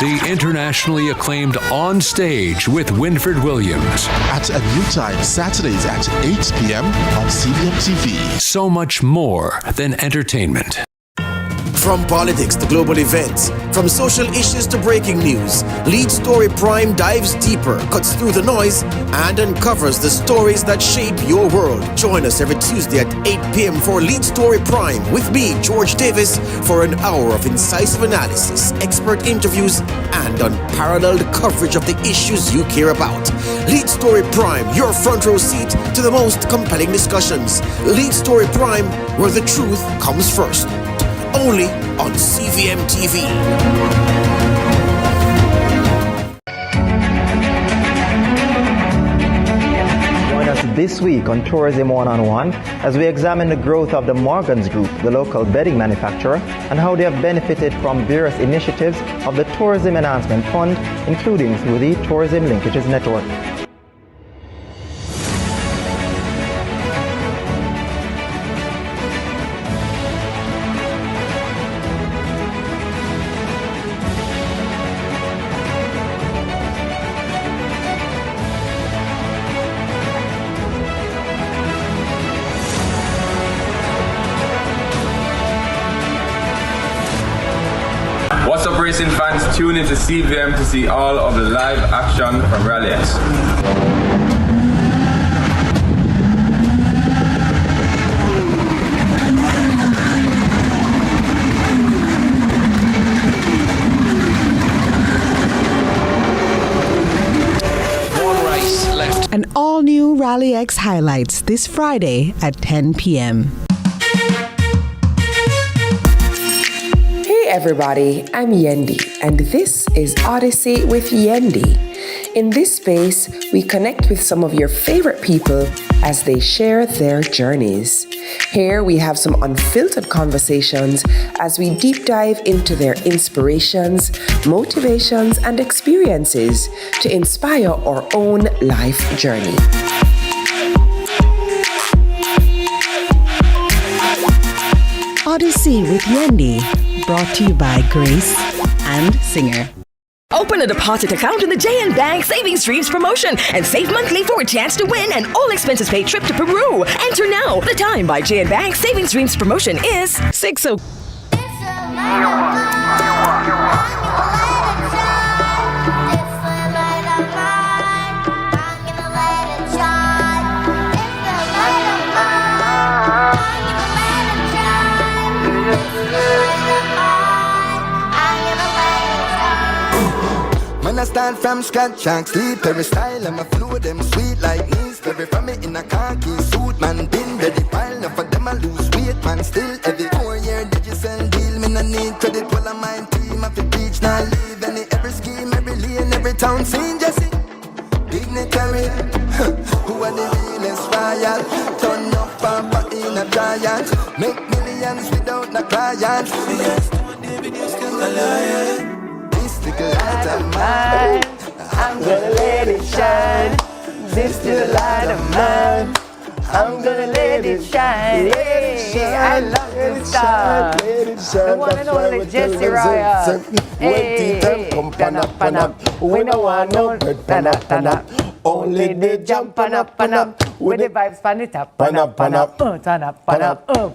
the internationally acclaimed On Stage with Winfred Williams. At a new time, Saturdays at 8 p.m. on CVM TV. So much more than entertainment. From politics to global events, from social issues to breaking news, Lead Story Prime dives deeper, cuts through the noise, and uncovers the stories that shape your world. Join us every Tuesday at 8 p.m. for Lead Story Prime with me, George Davis, for an hour of incisive analysis, expert interviews, and unparalleled coverage of the issues you care about. Lead Story Prime, your front row seat to the most compelling discussions. Lead Story Prime, where the truth comes first. Only on CVM TV. Join us this week on Tourism One-on-One as we examine the growth of the Morgans Group, the local bedding manufacturer, and how they have benefited from various initiatives of the Tourism Enhancement Fund, including through the Tourism Linkages Network. What's up, racing fans? Tune into CVM to see all of the live action from Rally X. An all-new Rally X highlights this Friday at 10 p.m. Hey everybody, I'm Yendi, and this is Odyssey with Yendi. In this space, we connect with some of your favorite people as they share their journeys. Here we have some unfiltered conversations as we deep dive into their inspirations, motivations, and experiences to inspire our own life journey. Odyssey with Yendi, brought to you by Grace and Singer. Open a deposit account in the JN Bank Savings Streams promotion and save monthly for a chance to win an all-expenses paid trip to Peru. Enter now. The time by JN Bank Savings Streams promotion is 6:00. When I start from scratch, I sleep every style and my flow them sweet like knees. Every from me in a khaki suit, man, been ready pile. Now for them I lose weight, man, still every 4 year digital deal. Me no need credit, while I'm my team. I feel teach, now leave any every scheme, every lane, every town scene. Just see, dignitary, who are the realest royal? Turn up papa in a giant, make millions without no clients. Yes, David, you still alive. Light of mine, I'm gonna let it shine. This is the light of mine, I'm gonna let it shine. Yeah, I love this star. The one and only Jesse Royal. Hey, turn up and up. We don't want no turn up. Only the jump and up. With the vibes pan it up, pan up. Turn up, pan up. Oh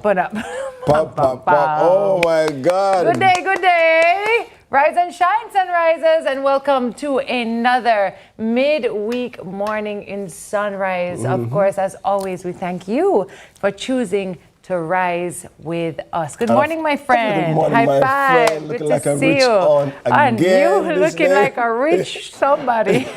my God. Good day. Rise and shine, sunrisers, and welcome to another midweek morning in Sunrise. Of course, as always, we thank you for choosing to rise with us. Good morning, my friend. Good morning, High my five. friend. Good Looking to like a see rich you. aunt And again you this looking day. like a rich somebody.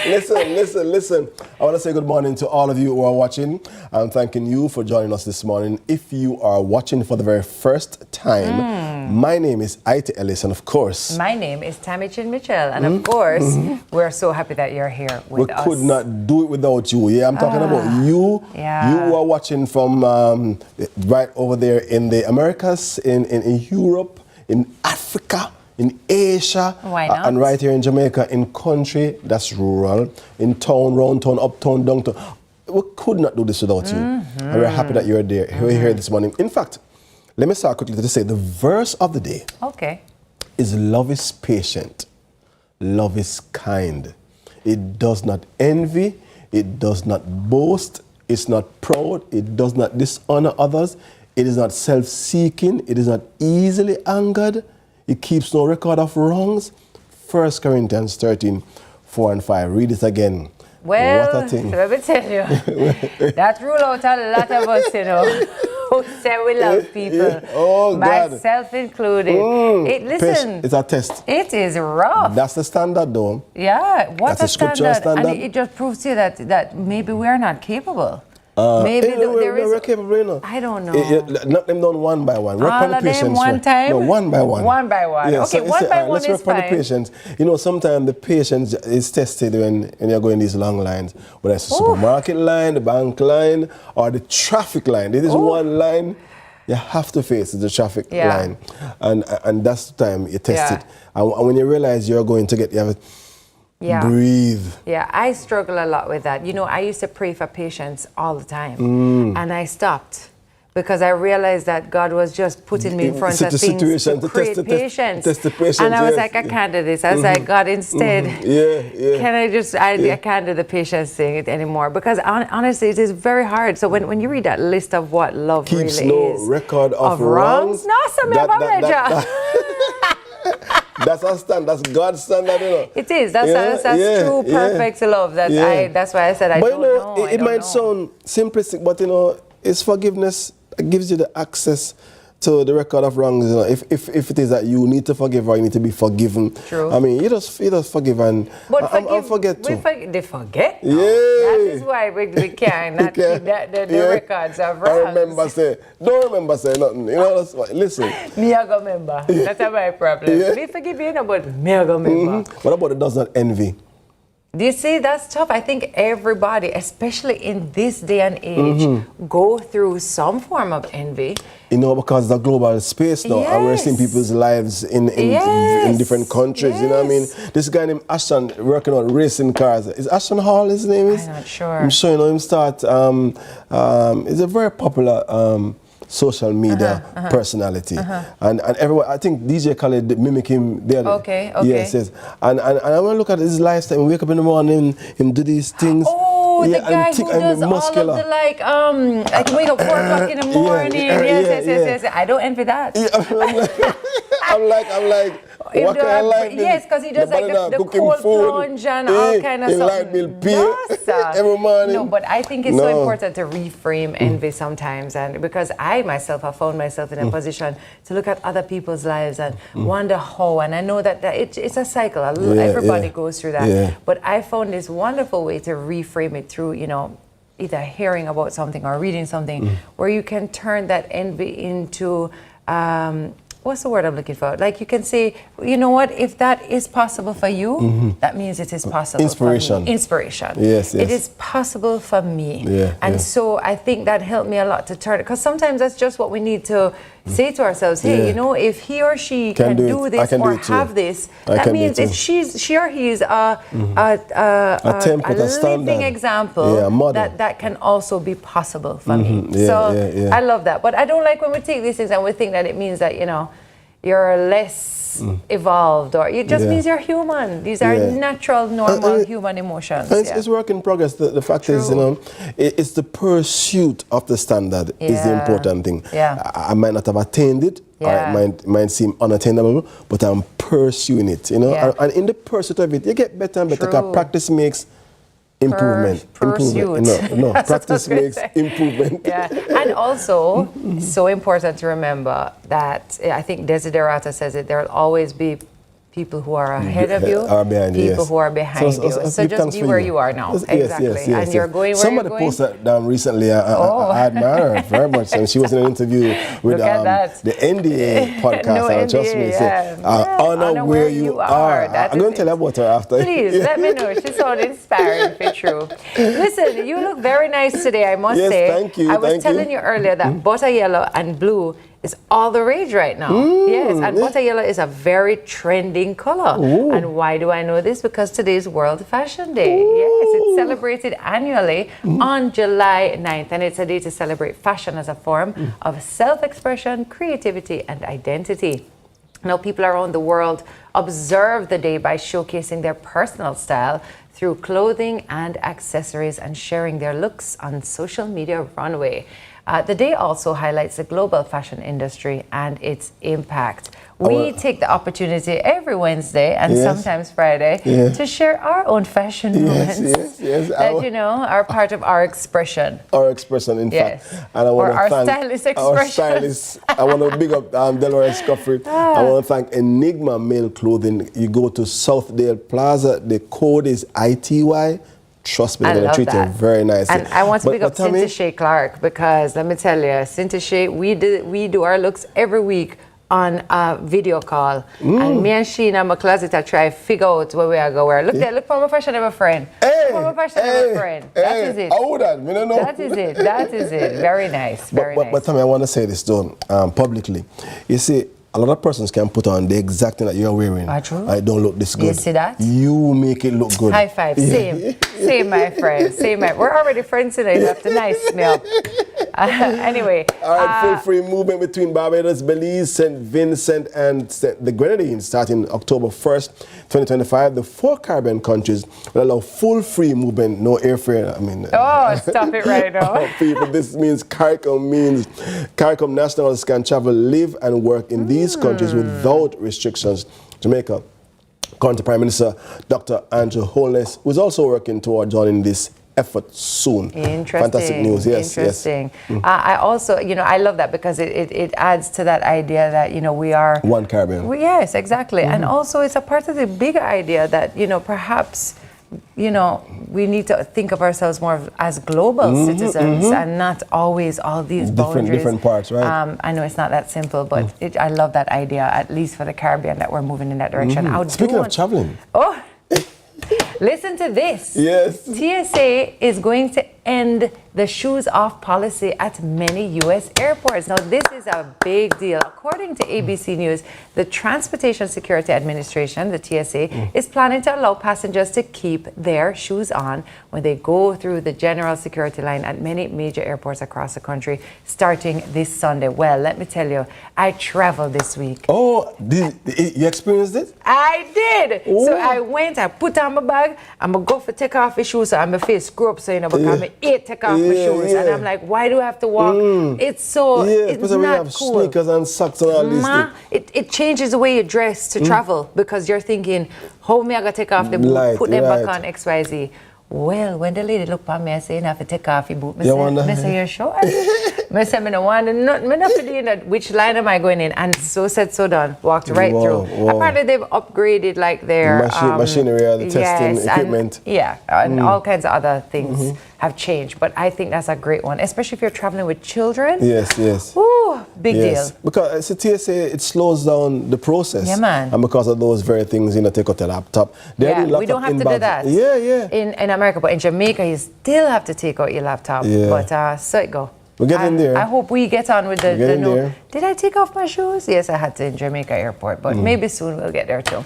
Listen. I want to say good morning to all of you who are watching. I'm thanking you for joining us this morning. If you are watching for the very first time, my name is Ellis, and of course, My name is Tami Mitchell, and of course, we're so happy that you're here with us. we could not do it without you. Yeah, I'm talking about you. Yeah. You who are watching from right over there in the Americas, in Europe, in Africa, in Asia, Why not? And right here in Jamaica, in country, that's rural, in town, round town, uptown, downtown. We could not do this without you. And we're happy that you're there. We're here this morning. In fact, let me start quickly to say the verse of the day. Okay. is love is patient. Love is kind. It does not envy. It does not boast. It's not proud. It does not dishonor others. It is not self-seeking. It is not easily angered. It keeps no record of wrongs. 1 Corinthians 13, 4 and 5. Read it again. Well, what a thing. let me tell you, that rule out a lot of us, you know, who say we love people, oh, myself included. Listen, it's a test. It is rough. That's the standard, though. Yeah, what's That's a scriptural standard. And it just proves to you that maybe we are not capable. Maybe we're capable, you know. I don't know. Knock them down one by one. Work on the patience. One time? No, one by one. One by one. Yeah, okay, so one by one let's is work on the patience. You know, sometimes the patience is tested when you're going these long lines. Whether it's the supermarket line, the bank line, or the traffic line. There is one line you have to face, the traffic line. And that's the time you test it. And when you realize you're going to get... breathe. Yeah, I struggle a lot with that. You know, I used to pray for patience all the time. And I stopped because I realized that God was just putting me in front of things to create patience. Test the patience. And I was like, I can't do this. I was like, God, instead, can I just, I can't do the patience thing anymore. Because honestly, it is very hard. So when you read that list of what love keeps really no is. record of wrongs. No, That's our standard. That's God's standard, you know. It is. That's true, perfect love. That's why I said I don't know. It might sound simplistic, but you know, it's forgiveness that gives you the access to the record of wrongs. You know, if it is that you need to forgive or you need to be forgiven. True. I mean, you just forgive and forget too. They forget. Yeah. That is why we cannot keep the records of wrongs. Don't remember say nothing. You know, that's why. Listen. Me I go remember. That's my problem. Me forgive you, but me I go remember. What about it does not envy? Do you see, that's tough. I think everybody, especially in this day and age, go through some form of envy. You know, because the global space now, and we're seeing people's lives in different countries. You know what I mean? This guy named Ashton working on racing cars. Is Ashton Hall his name is? I'm not sure. I'm sure you know him start. He's a very popular social media personality. And everyone, I think DJ Khaled mimic him there. Okay. Yes. And I want to look at his lifestyle. Wake up in the morning, him do these things. Oh, the guy who does all of the like wake up 4 o'clock in the morning. Yes. I don't envy that. I'm like, what can I like? Yes, because he does like the cold plunge and all kind of stuff. Light bill pay every morning. No, but I think it's so important to reframe envy sometimes, and because I myself have found myself in a position to look at other people's lives and wonder how, and I know that it's a cycle. Everybody goes through that. Yeah. But I found this wonderful way to reframe it through, you know, either hearing about something or reading something where you can turn that envy into what's the word I'm looking for? Like you can say, you know what, if that is possible for you, that means it is possible for me. Inspiration. Yes. It is possible for me. So I think that helped me a lot to turn it, because sometimes that's just what we need to say to ourselves. Hey, you know, if he or she can do this or have this, that means if she or he is a living example that can also be possible for me. So I love that. But I don't like when we take these things and we think that it means that, you know, you're less evolved, or it just means you're human. These are natural, normal human emotions. It's work in progress. The fact is, you know, it's the pursuit of the standard is the important thing. I might not have attained it, or it might seem unattainable, but I'm pursuing it, you know. And in the pursuit of it, you get better and better, because practice makes improvement. No, practice makes improvement. And also, so important to remember that I think Desiderata says it, there will always be people who are ahead of you, people who are behind you. So just be where you are now. Exactly. And you're going where Somebody you're going. posted that down recently. I admire her very much. And she was in an interview with the NDA podcast. And trust me, honor where you are. I'm going to tell you about her after. Please, let me know. She sounds inspiring, if it's true. Listen, you look very nice today, I must say. Thank you. I was telling you earlier that butter yellow and blue is all the rage right now. And butter yellow is a very trending color. And why do I know this? Because today is World Fashion Day. Yes, it's celebrated annually on July 9th, and it's a day to celebrate fashion as a form of self-expression, creativity, and identity. Now, people around the world observe the day by showcasing their personal style through clothing and accessories and sharing their looks on social media runway. The day also highlights the global fashion industry and its impact. We take the opportunity every Wednesday and sometimes Friday to share our own fashion moments that, you know, are part of our expression. Our expression, in fact. And I want or our thank stylist expression. Our stylist. I want to big up Delores Scuffrey. I want to thank Enigma Male Clothing. You go to Southdale Plaza. The code is ITY. Trust me, they're going to treat you very nicely. And I want to pick up Cynthia Shea Clark, because let me tell you, Cynthia Shea, we do our looks every week on a video call. And me and she in my closet, I try to figure out where we are going. Look there, look for my fashionable friend. Look for my fashionable friend. That is it. That is it. That is it. Very nice. Very nice. But Tami, I want to say this though, publicly. You see, a lot of persons can put on the exact thing that you're wearing. True. I don't look this good. You see that? You make it look good. High five. Same. Same, my friend. Same. We're already friends today. You have to nice me up. Anyway. All right, full free movement between Barbados, Belize, St. Vincent, and the Grenadines starting October 1st, 2025. The 4 Caribbean countries will allow full free movement, no airfare. I mean. Oh, stop it right now. People, this means CARICOM nationals can travel, live, and work in these countries without restrictions. Jamaica. Current Prime Minister Dr. Andrew Holness, who is also working toward joining this effort soon. Interesting. Fantastic news. Yes. Interesting. Yes. I also, you know, I love that because it adds to that idea that, you know, we are one Caribbean. Yes, exactly. And also it's a part of the bigger idea that, you know, perhaps, you know, we need to think of ourselves more as global citizens and not always all these boundaries. Different parts, right? I know it's not that simple, but I love that idea, at least for the Caribbean, that we're moving in that direction. Speaking of traveling. Oh, listen to this. Yes. TSA is going to end the shoes off policy at many U.S. airports. Now, this is a big deal. According to ABC News, the Transportation Security Administration, the TSA, is planning to allow passengers to keep their shoes on when they go through the general security line at many major airports across the country, starting this Sunday. Well, let me tell you, I traveled this week. Oh, you experienced it? I did. Ooh. So I went, I put on my bag, I'm going to go for take off the shoes so I'm going to face screw up, so you know, because I take off my shoes. And I'm like, why do I have to walk? It's so, it's not we have cool. Sneakers and socks and all these things. It changes the way you dress to travel, because you're thinking, how am I going to take off the boot, put them back on, XYZ. Well, when the lady looked at me and said, you have to take off your boot, I say, you're sure? I said, I don't want to, not doing that. Which line am I going in? And so said, so done. Walked right through. Wow. Apparently, they've upgraded like their machinery, the testing equipment. And all kinds of other things have changed. But I think that's a great one, especially if you're traveling with children. Yes. Ooh, big deal. Because it's a TSA, it slows down the process. Yeah, man. And because of those very things, you know, take out the laptop. We don't have to do that. In America, but in Jamaica, you still have to take out your laptop. But so it go. We're getting there. I hope we get on with the no. Did I take off my shoes? Yes, I had to in Jamaica airport, but maybe soon we'll get there too.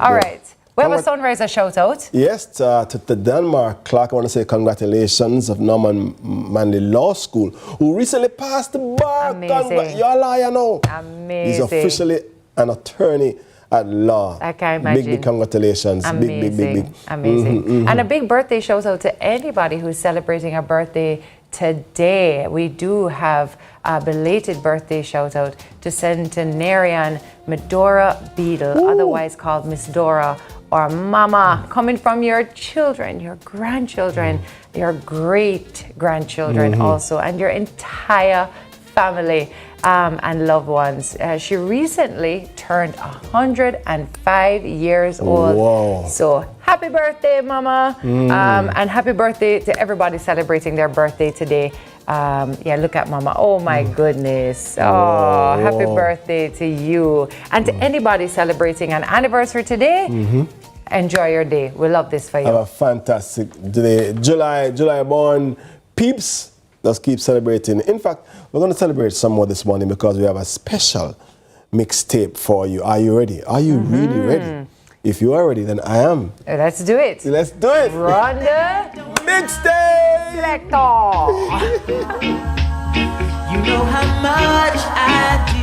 All right. We have a Sunriser shout out. Yes, to the Denmark Clark, I want to say congratulations of Norman Manley Law School, who recently passed the bar. Amazing. You're a liar now. Amazing. He's officially an attorney at law. I can't imagine. Big congratulations. Amazing. Big. Amazing. And a big birthday shout out to anybody who's celebrating a birthday today. We do have a belated birthday shout out to centenarian Medora Beadle, otherwise called Miss Dora, or Mama, coming from your children, your grandchildren, your great-grandchildren also, and your entire family and loved ones. She recently turned 105 years old. Wow. So happy birthday, Mama. And happy birthday to everybody celebrating their birthday today. Look at Mama. Oh my goodness. Oh, happy birthday to you. And to anybody celebrating an anniversary today, enjoy your day. We love this for you. Have a fantastic day. July born peeps. Let's keep celebrating. In fact, we're going to celebrate some more this morning because we have a special mixtape for you. Are you ready? Are you really ready? If you are ready, then I am. Let's do it. Let's do it. Run the mixtape selector. You know how much I do.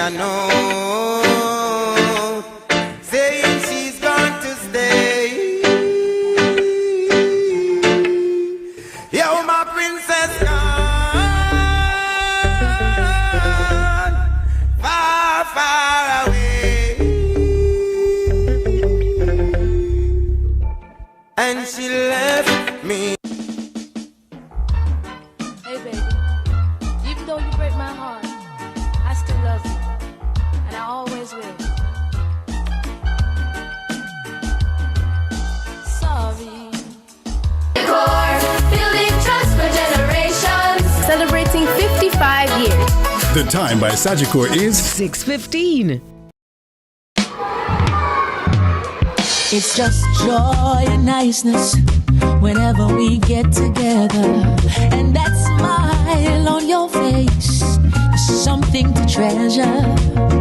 a note saying she's going to stay. Yo, my princess gone far, far away, and she left me. Hey baby, even though you break my heart, I still love you, and I always will. Sorry. Building trust for generations. Celebrating 55 years. The time by Sagicor is 6:15. It's just joy and niceness whenever we get together, and that smile on your face is something to treasure.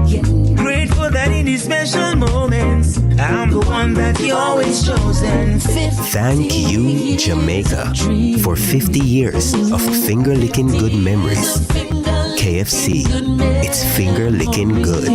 Yeah. Grateful that in these special moments, I'm the one that you always chosen. Thank you, Jamaica, for 50 years of finger-licking good memories. KFC, it's finger-licking good.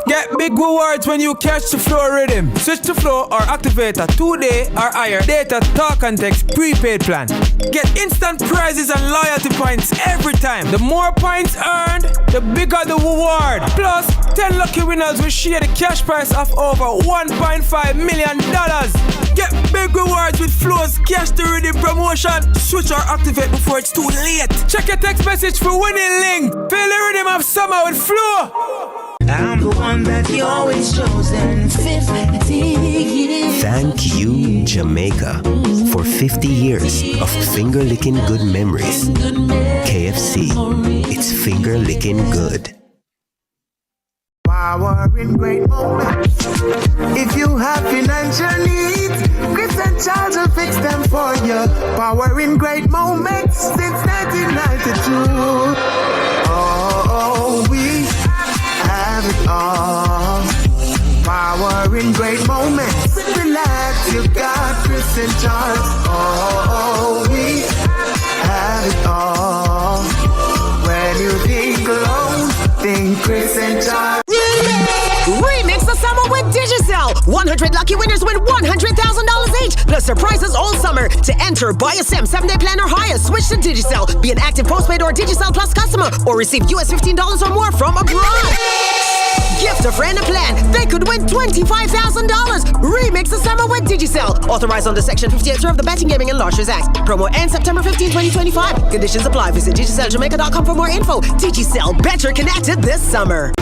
Get big rewards when you catch the flow rhythm. Switch to flow or activate a 2-day or higher data talk and text prepaid plan. Get instant prizes and loyalty points every time. The more points earned, the bigger the reward. Plus, 10 lucky winners will share the cash prize of over $1.5 million. Get big rewards with Flow's Cash to Redeem promotion. Switch or activate before it's too late. Check your text message for winning link. Feel the rhythm of summer with Flow. I'm the one that you always chosen. 50 years. Thank you, Jamaica, for 50 years of finger-licking good memories. KFC, it's finger-licking good. Power in great moments. If you have financial needs, Chris and Charles will fix them for you. Power in great moments since 1992. Oh, we have it all. Power in great moments. Relax, you got Chris and Charles. Oh, we have it all. When you think alone, think Chris and Charles. Remix the summer with Digicel. 100 lucky winners win $100,000 each, plus surprises all summer. To enter, buy a SIM, 7-day plan or higher. Switch to Digicel. Be an active postpaid or Digicel Plus customer, or receive US $15 or more from abroad. Gift a friend a plan. They could win $25,000. Remix the summer with Digicel. Authorized under Section 58 of the Betting, Gaming and Lotteries Act. Promo ends September 15, 2025. Conditions apply. Visit DigicelJamaica.com for more info. Digicel, better connected this summer.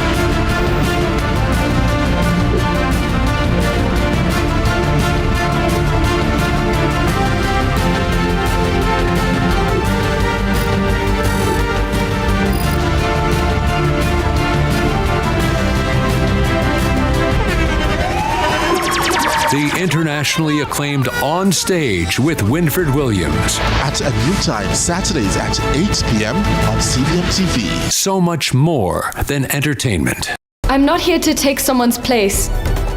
The internationally acclaimed On Stage with Winfred Williams. At a new time, Saturdays at 8 p.m. on CVM TV. So much more than entertainment. I'm not here to take someone's place.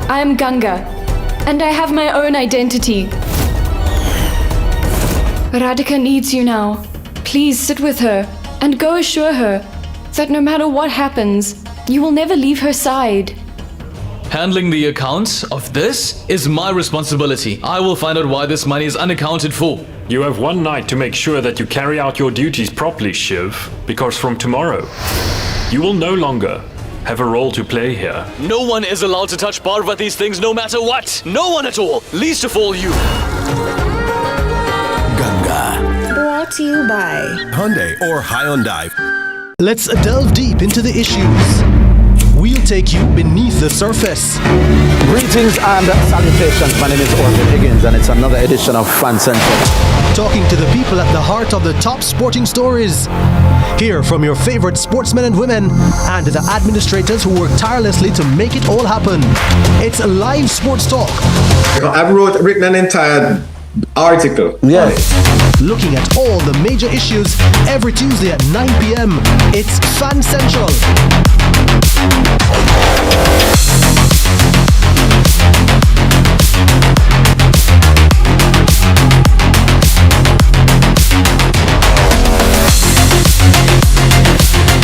I am Ganga, and I have my own identity. Radhika needs you now. Please sit with her and go assure her that no matter what happens, you will never leave her side. Handling the accounts of this is my responsibility. I will find out why this money is unaccounted for. You have one night to make sure that you carry out your duties properly, Shiv, because from tomorrow, you will no longer have a role to play here. No one is allowed to touch Parvati's things no matter what. No one at all. Least of all you. Ganga. Brought to you by Hyundai or Hyundai. Let's delve deep into the issues. We'll take you beneath the surface. Greetings and salutations. My name is Orville Higgins, and it's another edition of Fan Central. Talking to the people at the heart of the top sporting stories. Hear from your favorite sportsmen and women and the administrators who work tirelessly to make it all happen. It's live sports talk. I've written an entire article. Yes. Looking at all the major issues every Tuesday at 9 p.m. It's Fan Central.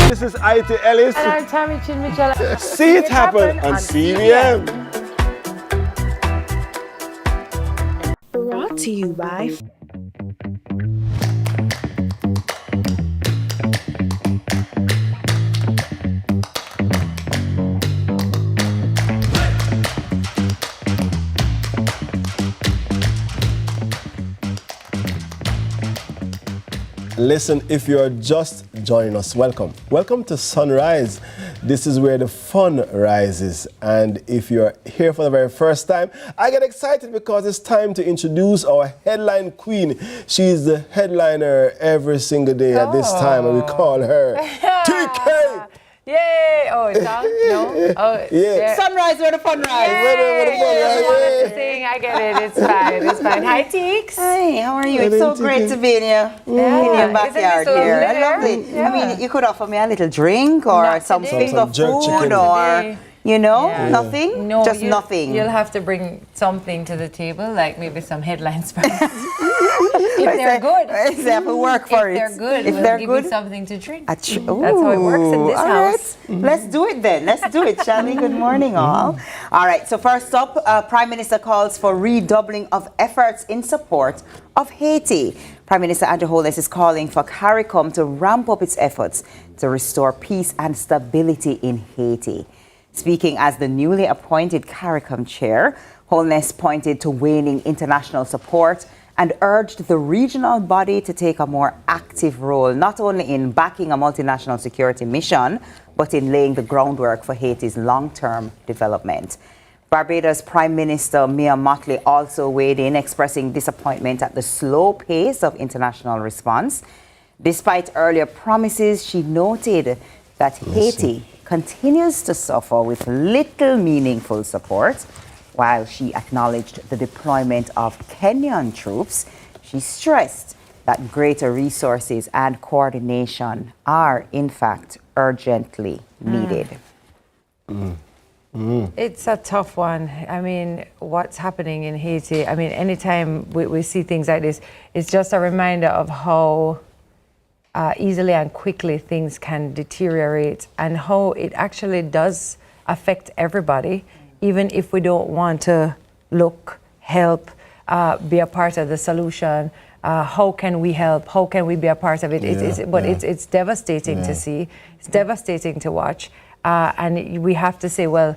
This is IT Ellis. And I'm Tami Mitchell. See it happen on CVM. Brought to you by Listen, if you're just joining us, welcome. Welcome to Sunrise. This is where the fun rises. And if you're here for the very first time, I get excited because it's time to introduce our headline queen. She's the headliner every single day at this time, and we call her TK. Yay! Oh, it's on? No? Oh, yeah. Sunrise where the fun rise. Where the fun rise. Wanted to sing. I get it. It's fine. It's fine. Hi, Teeks. Hi, how are you? It's so great to be in your backyard here. I love it. Yeah. I mean, you could offer me a little drink or some finger food or, nothing? No, just nothing. You'll have to bring something to the table, like maybe some headlines first. If they're good. They have to work for it. If they're good, if we'll they're give good, you something to drink. That's how it works in this house. Right. Let's do it then. Let's do it, shall we? Good morning, all. All right, so first up, Prime Minister calls for redoubling of efforts in support of Haiti. Prime Minister Andrew Holness is calling for CARICOM to ramp up its efforts to restore peace and stability in Haiti. Speaking as the newly appointed CARICOM chair, Holness pointed to waning international support and urged the regional body to take a more active role, not only in backing a multinational security mission, but in laying the groundwork for Haiti's long-term development. Barbados Prime Minister Mia Mottley also weighed in, expressing disappointment at the slow pace of international response. Despite earlier promises, she noted that Haiti continues to suffer with little meaningful support. While she acknowledged the deployment of Kenyan troops, she stressed that greater resources and coordination are, in fact, urgently needed. It's a tough one. I mean, what's happening in Haiti, I mean, anytime we see things like this, it's just a reminder of how easily and quickly things can deteriorate and how it actually does affect everybody, even if we don't want to look, help, be a part of the solution. How can we help? How can we be a part of it? It's devastating to see. It's devastating to watch. And we have to say, well,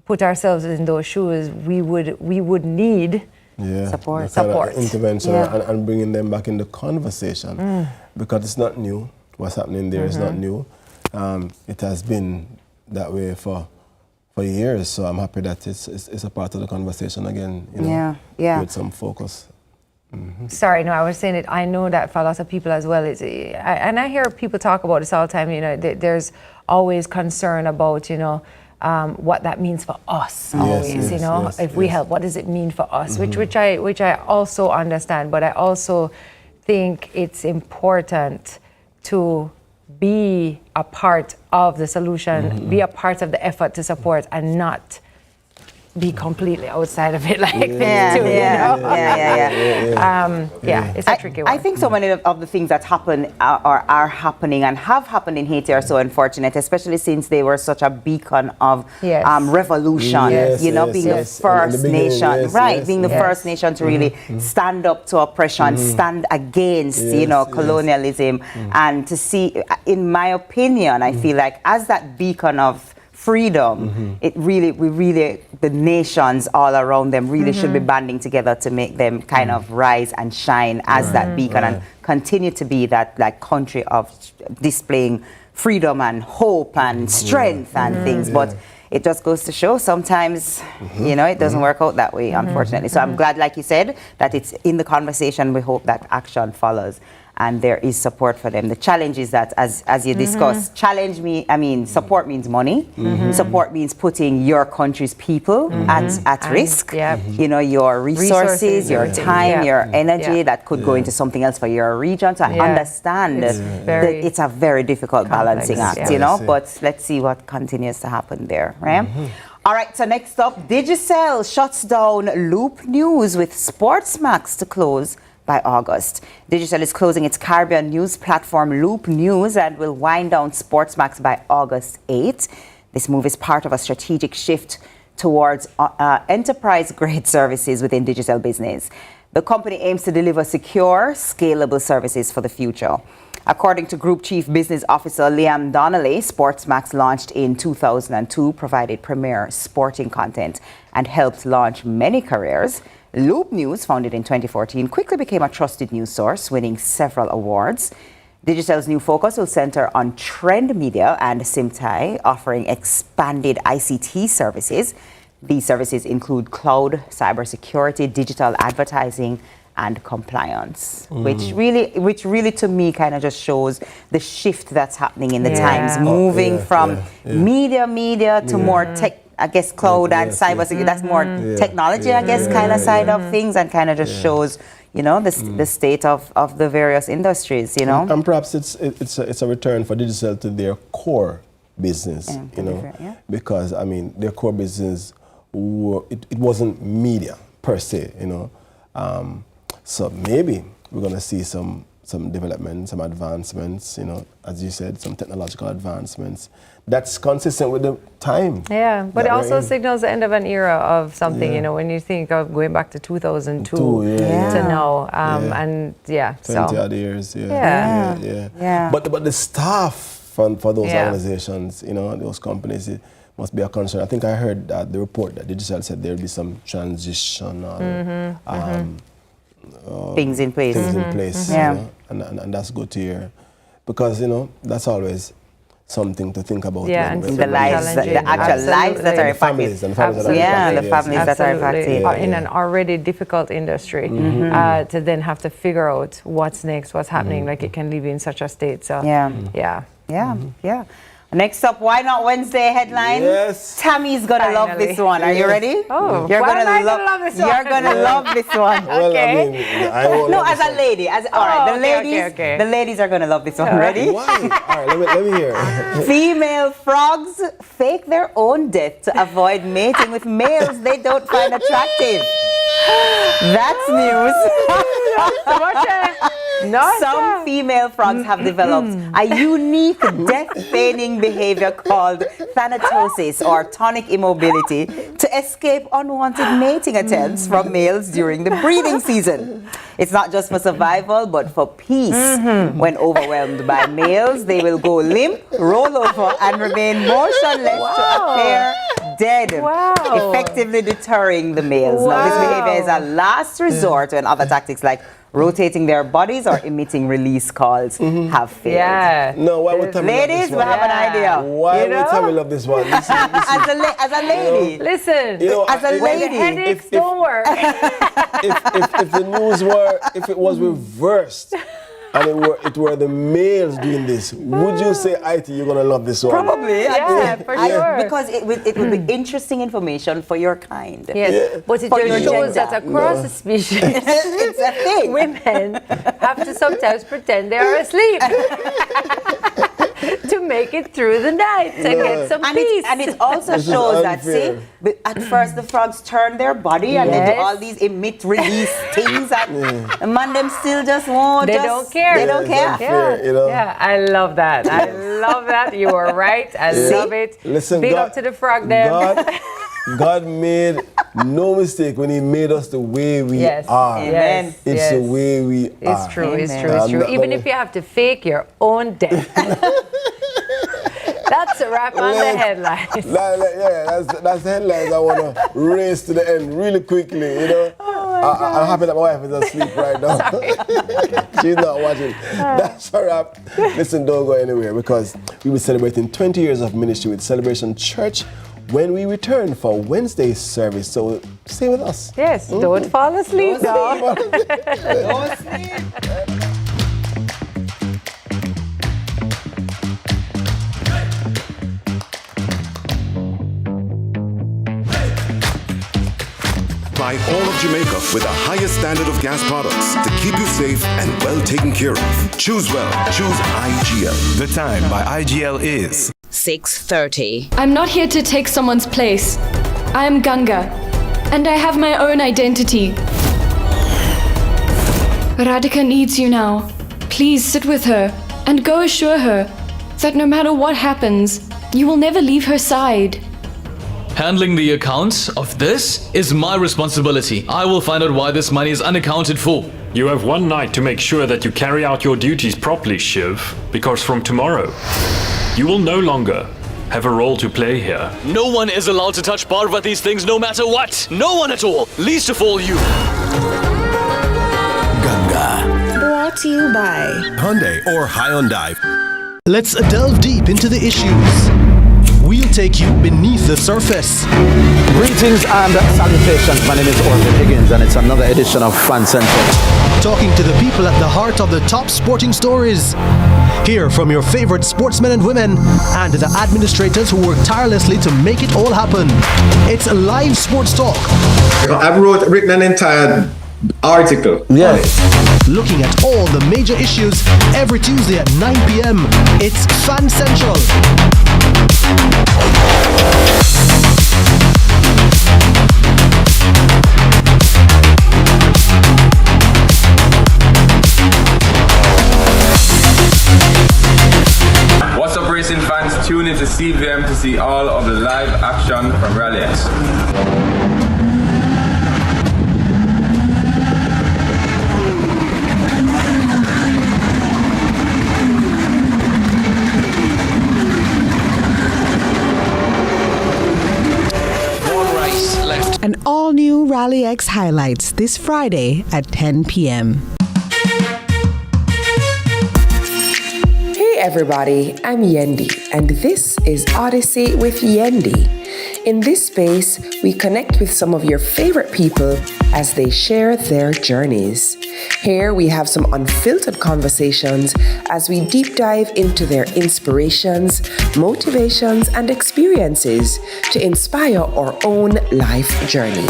put ourselves in those shoes. We would need support. Intervention and bringing them back in the conversation. Because it's not new. What's happening there is not new. It has been that way for years, so I'm happy that it's a part of the conversation again, with some focus. Sorry, no, I was saying it. I know that for a lot of people as well, and I hear people talk about this all the time, there's always concern about, what that means for us always, if we help, what does it mean for us, which I also understand, but I also think it's important to be a part of the solution, be a part of the effort to support, and not be completely outside of it it's a tricky one. I think so many of the things that happen are happening and have happened in Haiti are so unfortunate, especially since they were such a beacon of revolution, being the first nation, being the first nation to really stand up to oppression, stand against, colonialism, and to see, in my opinion, I feel like as that beacon of freedom, the nations all around them really should be banding together to make them kind of rise and shine as that beacon and continue to be that country of displaying freedom and hope and strength and things. But it just goes to show sometimes, it doesn't work out that way, unfortunately. So I'm glad, like you said, that it's in the conversation. We hope that action follows and there is support for them. The challenge is that, as you discussed, support means money. Support means putting your country's people at risk. Your resources, your time, your energy that could go into something else for your region. So I understand that it's a very difficult balancing act, but let's see what continues to happen there, right? All right, so next up, Digicel shuts down Loop News with Sportsmax to close by August. Digital is closing its Caribbean news platform Loop News and will wind down Sportsmax by August 8. This move is part of a strategic shift towards enterprise-grade services within digital business. The company aims to deliver secure, scalable services for the future. According to Group Chief Business Officer Liam Donnelly, Sportsmax launched in 2002, provided premier sporting content, and helped launch many careers. Loop News, founded in 2014, quickly became a trusted news source, winning several awards. Digital's new focus will center on trend media and Simtai, offering expanded ICT services. These services include cloud, cybersecurity, digital advertising, and compliance, which really to me kind of just shows the shift that's happening in the times, moving from media to more tech, I guess, cloud and cybersecurity. That's more technology, I guess, kind of side of things, and kind of just shows, you know, the state of the various industries, you know. And perhaps it's a return for digital to their core business, you know, because I mean their core business it wasn't media per se, you know. So maybe we're going to see some development, some advancements, you know, as you said, some technological advancements that's consistent with the time. Yeah, but it also signals the end of an era of something, you know, when you think of going back to 2002 to now. And 20 odd years, But the staff for those organizations, you know, those companies, it must be a concern. I think I heard that the report that Digital said there'll be some transitional things in place. You know, and that's good to hear, because you know that's always something to think about. Yeah, and the lives, the actual lives that are affected. The families that are affected in an already difficult industry. To then have to figure out what's next, what's happening, like it can leave you in such a state. So yeah. Next up, Why Not Wednesday headline. Yes. Tami's gonna love this one. Are you ready? Oh, you're gonna love this one. You're gonna love this one. Well, okay. I mean, I won't no, as a lady. The ladies are gonna love this one. Ready? Why? All right, let me hear. Female frogs fake their own death to avoid mating with males they don't find attractive. That's news. Some female frogs have developed a unique death-feigning behavior called thanatosis or tonic immobility to escape unwanted mating attempts from males during the breeding season. It's not just for survival, but for peace. When overwhelmed by males, they will go limp, roll over, and remain motionless to appear dead, effectively deterring the males. Now, this behavior is a last resort when other tactics like rotating their bodies or emitting release calls have failed. Yeah. No, why would Tami ladies, we have an idea. Why would Tami love this one? Listen. As a lady. Listen. You know, as a lady. The headaches don't work. If the news were, if it was reversed, and it were the males doing this, would you say, Iti, you're gonna love this one? Probably. For sure. Because it would be interesting information for your kind. Yes. But it just shows that across the species, it's a thing. Women have to sometimes pretend they are asleep to make it through the night and get some peace. And it also shows that, see, at first the frogs turn their body and they do all these emit release things, and the man them still just won't. They don't care. They don't care. Fair, you know? Yeah, I love that. I love that. You are right. I love it. Listen, Big up to the frog there. God made no mistake when He made us the way we are. Amen. It's the way we are. It's true. It's true. It's true. Even if you have to fake your own death. That's a wrap on the headlines. That's the headlines I want to race to the end really quickly, you know. I'm happy that my wife is asleep right now. She's not watching. That's a wrap. Listen, don't go anywhere, because we'll be celebrating 20 years of ministry with Celebration Church when we return for Wednesday's service. So stay with us. Yes, don't fall asleep now. Don't sleep. Buy all of Jamaica with the highest standard of gas products to keep you safe and well taken care of. Choose well. Choose IGL. The time by IGL is 6:30. I'm not here to take someone's place. I am Ganga, and I have my own identity. Radhika needs you now. Please sit with her and go assure her that no matter what happens, you will never leave her side. Handling the accounts of this is my responsibility. I will find out why this money is unaccounted for. You have one night to make sure that you carry out your duties properly, Shiv, because from tomorrow, you will no longer have a role to play here. No one is allowed to touch Parvati's things no matter what. No one at all. Least of all you. Ganga. Brought to you by Hyundai or Hyundai. Let's delve deep into the issues. We'll take you beneath the surface. Greetings and salutations. My name is Orville Higgins, and it's another edition of Fan Central. Talking to the people at the heart of the top sporting stories. Hear from your favorite sportsmen and women and the administrators who work tirelessly to make it all happen. It's live sports talk. I've written an entire article. Yes. Looking at all the major issues every Tuesday at 9 p.m. It's Fan Central. What's up, racing fans? Tune into CVM to see all of the live action from Rally X. An all-new Rally X highlights this Friday at 10 p.m. Hey everybody, I'm Yendi, and this is Odyssey with Yendi. In this space, we connect with some of your favorite people as they share their journeys. Here we have some unfiltered conversations as we deep dive into their inspirations, motivations, and experiences to inspire our own life journey.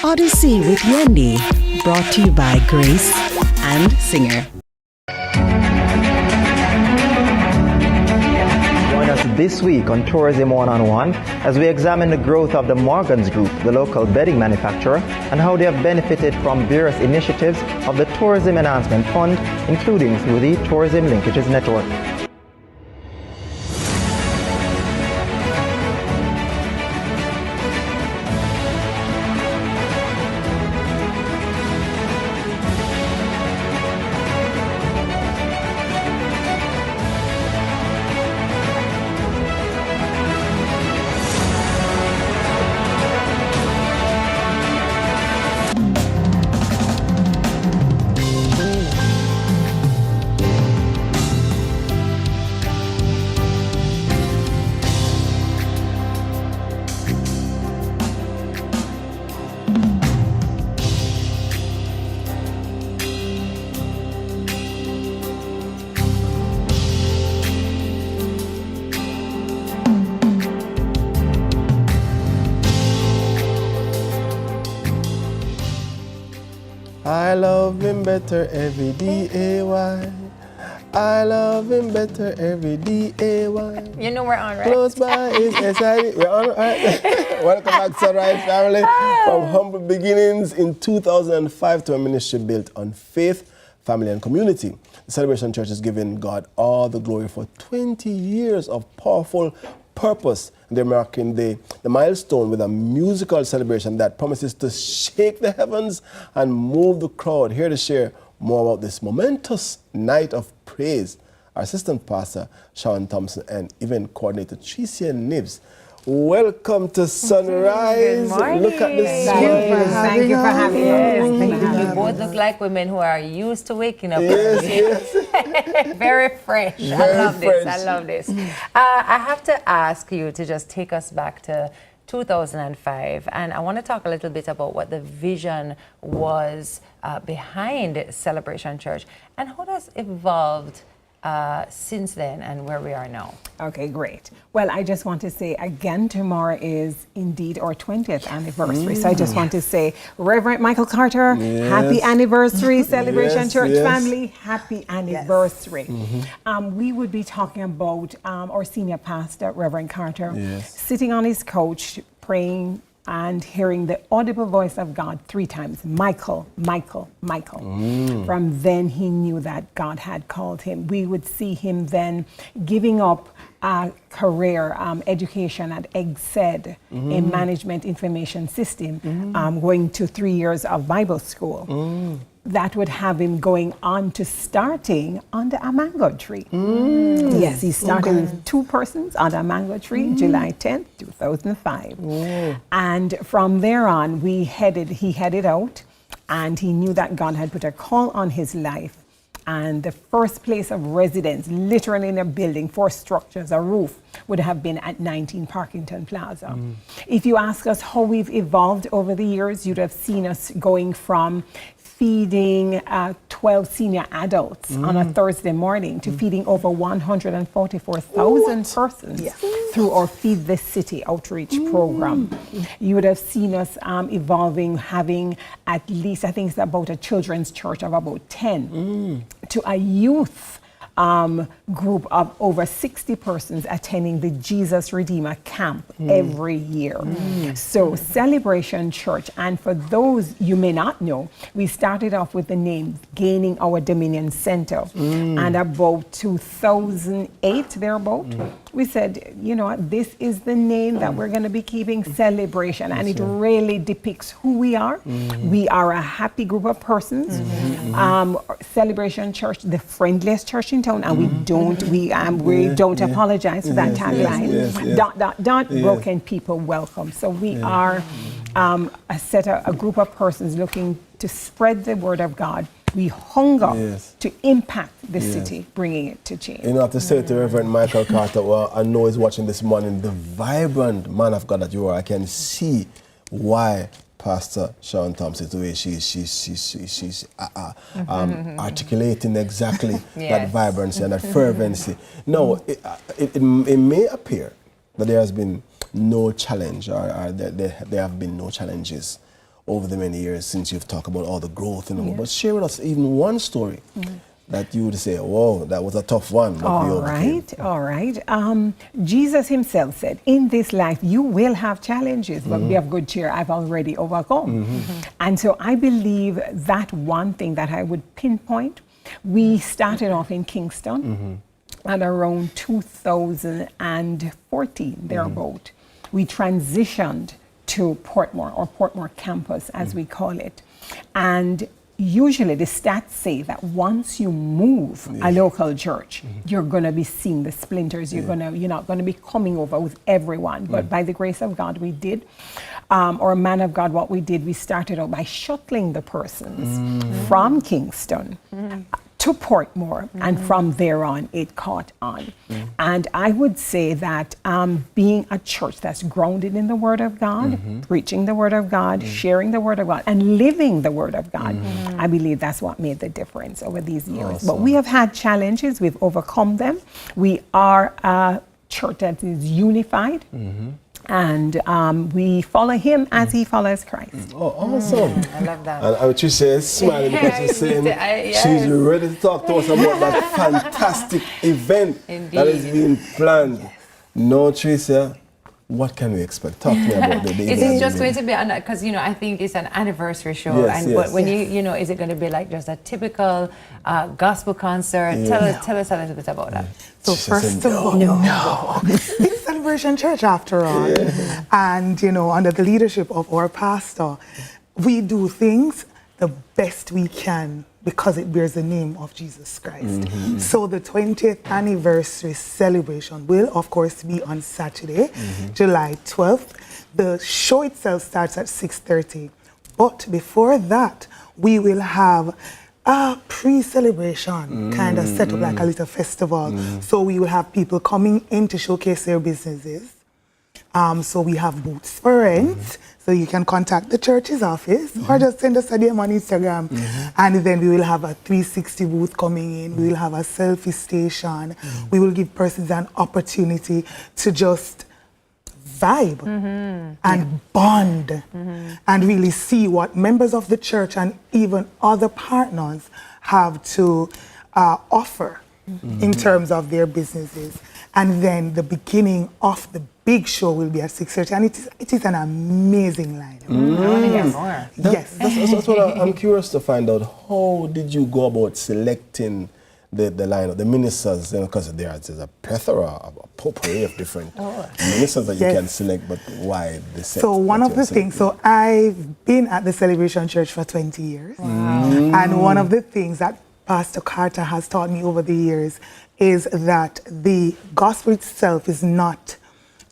Odyssey with Yendi, brought to you by Grace and Singer. Join us this week on Tourism One-on-One as we examine the growth of the Morgans Group, the local bedding manufacturer, and how they have benefited from various initiatives of the Tourism Enhancement Fund, including through the Tourism Linkages Network. I love him better every day. I love him better every day. You know we're on, right? Close by is SID. We're on, right? Welcome back, Sunrise family. From humble beginnings in 2005 to a ministry built on faith, family, and community. The Celebration Church is giving God all the glory for 20 years of powerful purpose. They're marking the milestone with a musical celebration that promises to shake the heavens and move the crowd. Here to share more about this momentous night of praise, our assistant pastor, Sharon Thompson, and event coordinator, Tricia Nibs. Welcome to Sunrise. Good morning. Look at the Thank you for having us. You both look like women who are used to waking up early. Yes. Very fresh. I love this. I have to ask you to just take us back to 2005, and I want to talk a little bit about what the vision was behind Celebration Church and how that's evolved since then and where we are now. Okay, great. Well, I just want to say again, tomorrow is indeed our 20th anniversary. So I just want to say, Reverend Michael Carter, happy anniversary, Celebration Church family, happy anniversary. We would be talking about our senior pastor, Reverend Carter, sitting on his couch, praying and hearing the audible voice of God 3 times, Michael, Michael, Michael. From then he knew that God had called him. We would see him then giving up a career, education at EGSED, a management information system, going to 3 years of Bible school. That would have him going on to starting under a mango tree. Yes, he started with 2 persons under a mango tree, July 10th, 2005. And from there on, he headed out, and he knew that God had put a call on his life. And the first place of residence, literally in a building, 4 structures, a roof, would have been at 19 Parkington Plaza. If you ask us how we've evolved over the years, you'd have seen us going from feeding 12 senior adults on a Thursday morning to feeding over 144,000 persons through our Feed the City outreach program. You would have seen us evolving, having at least, I think it's about a children's church of about 10, to a youth group of over 60 persons attending the Jesus Redeemer camp every year. So Celebration Church, and for those you may not know, we started off with the name Gaining Our Dominion Center, and about 2008 thereabout, we said, you know what, this is the name that we're going to be keeping, Celebration, and it really depicts who we are. We are a happy group of persons. Celebration Church, the friendliest church in town, and we don't apologize for that tagline. Broken people welcome. So we are a group of persons looking to spread the word of God. We hunger to impact the city, bringing it to change. You know, I have to say to Reverend Michael Carter, well, I know he's watching this morning, the vibrant man of God that you are. I can see why Pastor Sean Thompson, the way she's articulating exactly that vibrancy and that fervency. No, it may appear that there has been no challenge, or there have been no challenges over the many years since you've talked about all the growth and all. But share with us even one story that you would say, whoa, that was a tough one. But all right. Jesus himself said, in this life you will have challenges, but be of good cheer, I've already overcome. And so I believe that one thing that I would pinpoint, we started off in Kingston at around 2014, thereabout. We transitioned to Portmore, or Portmore campus as we call it. And usually the stats say that once you move a local church, you're going to be seeing the splinters. You're not going to be coming over with everyone. But by the grace of God, we did. Or man of God, what we did, we started out by shuttling the persons from Kingston to Portmore, and from there on, it caught on. And I would say that being a church that's grounded in the Word of God, preaching the Word of God, sharing the Word of God, and living the Word of God, I believe that's what made the difference over these years. Awesome. But we have had challenges, we've overcome them. We are a church that is unified. And we follow him as he follows Christ. Oh, awesome. I love that. And Tricia is smiling because she's saying she's ready to talk to us about that fantastic event that is being planned. No, Tricia, what can we expect? Talk to me about the day. Is it just going to be, because, I think it's an anniversary show. But when is it going to be like just a typical gospel concert? Tell us a little bit about that. So first of all, it's Celebration Church after all. And, under the leadership of our pastor, we do things the best we can because it bears the name of Jesus Christ. So the 20th anniversary celebration will, of course, be on Saturday, July 12th. The show itself starts at 6:30. But before that, we will have a pre-celebration kind of set up like a little festival. So we will have people coming in to showcase their businesses. So we have booths for rent. So you can contact the church's office or just send us a DM on Instagram. And then we will have a 360 booth coming in. We will have a selfie station. We will give persons an opportunity to just vibe and bond and really see what members of the church and even other partners have to offer in terms of their businesses. And then the beginning of the big show will be at 6:30, and it is an amazing lineup. I want to hear more. Yes. That's what I'm curious to find out. How did you go about selecting the lineup, the ministers? Because there's a plethora, a potpourri of different ministers that you can select, but why the set? So one of the things, so I've been at the Celebration Church for 20 years. And one of the things that Pastor Carter has taught me over the years is that the gospel itself is not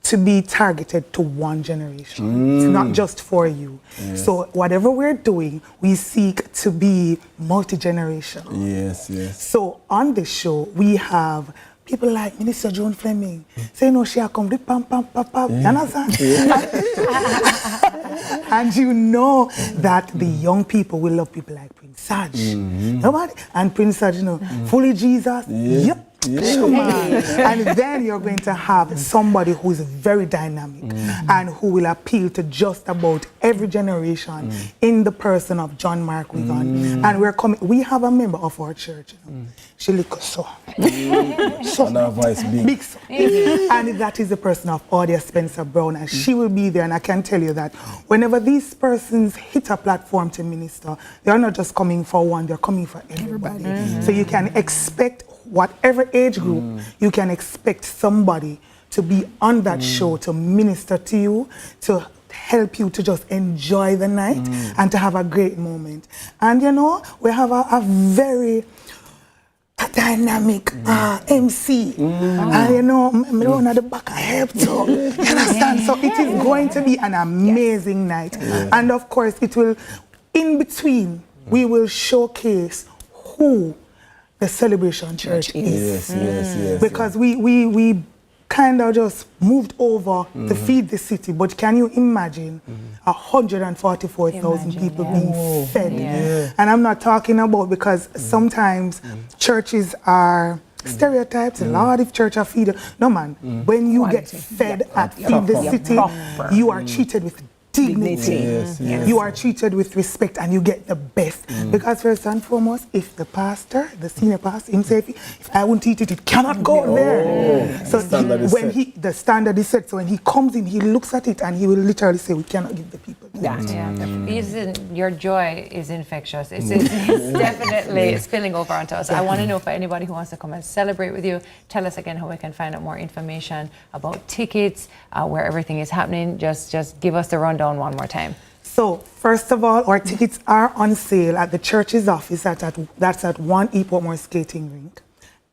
to be targeted to one generation. It's not just for you. Yes. So whatever we're doing, we seek to be multi-generational. Yes, yes. So on this show, we have people like Minister Joan Fleming. Say no, she come with pam pam pam pam. You understand? And you know that the young people will love people like Prince Saj. Nobody? And Prince Saj, fully Jesus. Yep. And then you're going to have somebody who is very dynamic and who will appeal to just about every generation in the person of John Mark Wigan. And we have a member of our church. She looks so. And her voice big. So. And that is the person of Audia Spencer Brown, and she will be there. And I can tell you that whenever these persons hit a platform to minister, they are not just coming for one, they're coming for everybody. So you can expect, whatever age group, you can expect somebody to be on that show to minister to you, to help you to just enjoy the night and to have a great moment. And we have a very dynamic MC. And me run at the back of help too. You understand? So it is going to be an amazing night. And of course it will, in between, we will showcase who the Celebration Church is. Yes. Because we kind of just moved over to feed the city, but can you imagine 144,000 people being fed? And I'm not talking about, because sometimes churches are stereotypes. A lot of church are feed. No man, when you get fed at Feed the City, you are treated with dignity. You are treated with respect, and you get the best. Because first and foremost, if the pastor, the senior pastor himself, if I won't eat it, it cannot go there. So the standard is set. So when he comes in, he looks at it and he will literally say, we cannot give the people that. Your joy is infectious. It's definitely spilling over onto us. I want to know, for anybody who wants to come and celebrate with you, tell us again how we can find out more information about tickets, where everything is happening. Just give us the rundown one more time. So, first of all, our tickets are on sale at the church's office. That's at 1 E Portmore Skating Rink.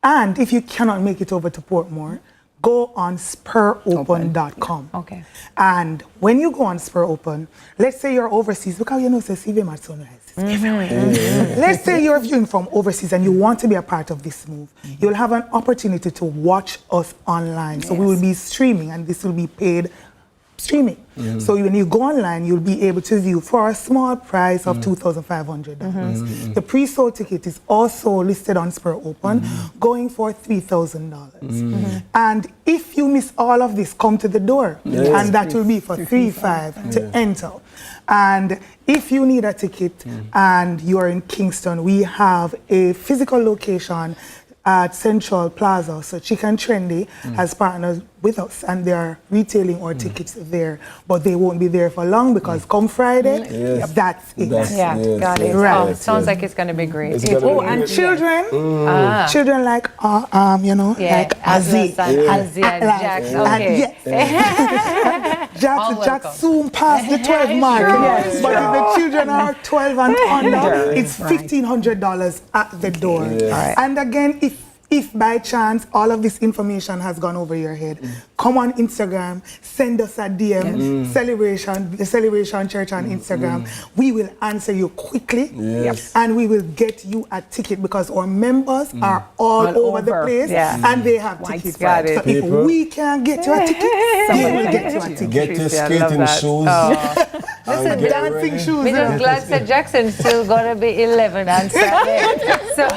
And if you cannot make it over to Portmore, go on SpurOpen.com. Okay. And when you go on Spur Open, let's say you're overseas, because say CVM at Sunrise. Let's say you're viewing from overseas and you want to be a part of this move. You'll have an opportunity to watch us online. So we will be streaming, and this will be paid streaming. So when you go online, you'll be able to view for a small price of $2,500. The pre-sold ticket is also listed on Spur Open, going for $3,000. And if you miss all of this, come to the door, and that will be for $3,500 to enter. And if you need a ticket and you are in Kingston, we have a physical location at Central Plaza. So Chicken Trendy has partners with us, and they are retailing our tickets there, but they won't be there for long, because come Friday, that's it. Got it. Right. Sounds like it's going to be great. And children, children like like Azzy, Jack. Okay. Jack soon passed the 12 mark. But if the children are 12 and under, it's $1,500 at the door. And again, if by chance all of this information has gone over your head, come on Instagram, send us a DM, the Celebration Church on Instagram. We will answer you quickly, and we will get you a ticket, because our members are all over the place, and they have tickets. So if we can't get you a ticket, they will get you a ticket. Get your skating shoes. Listen, dancing shoes. I'm just glad Sir Jackson's still going to be 11 on Saturday. So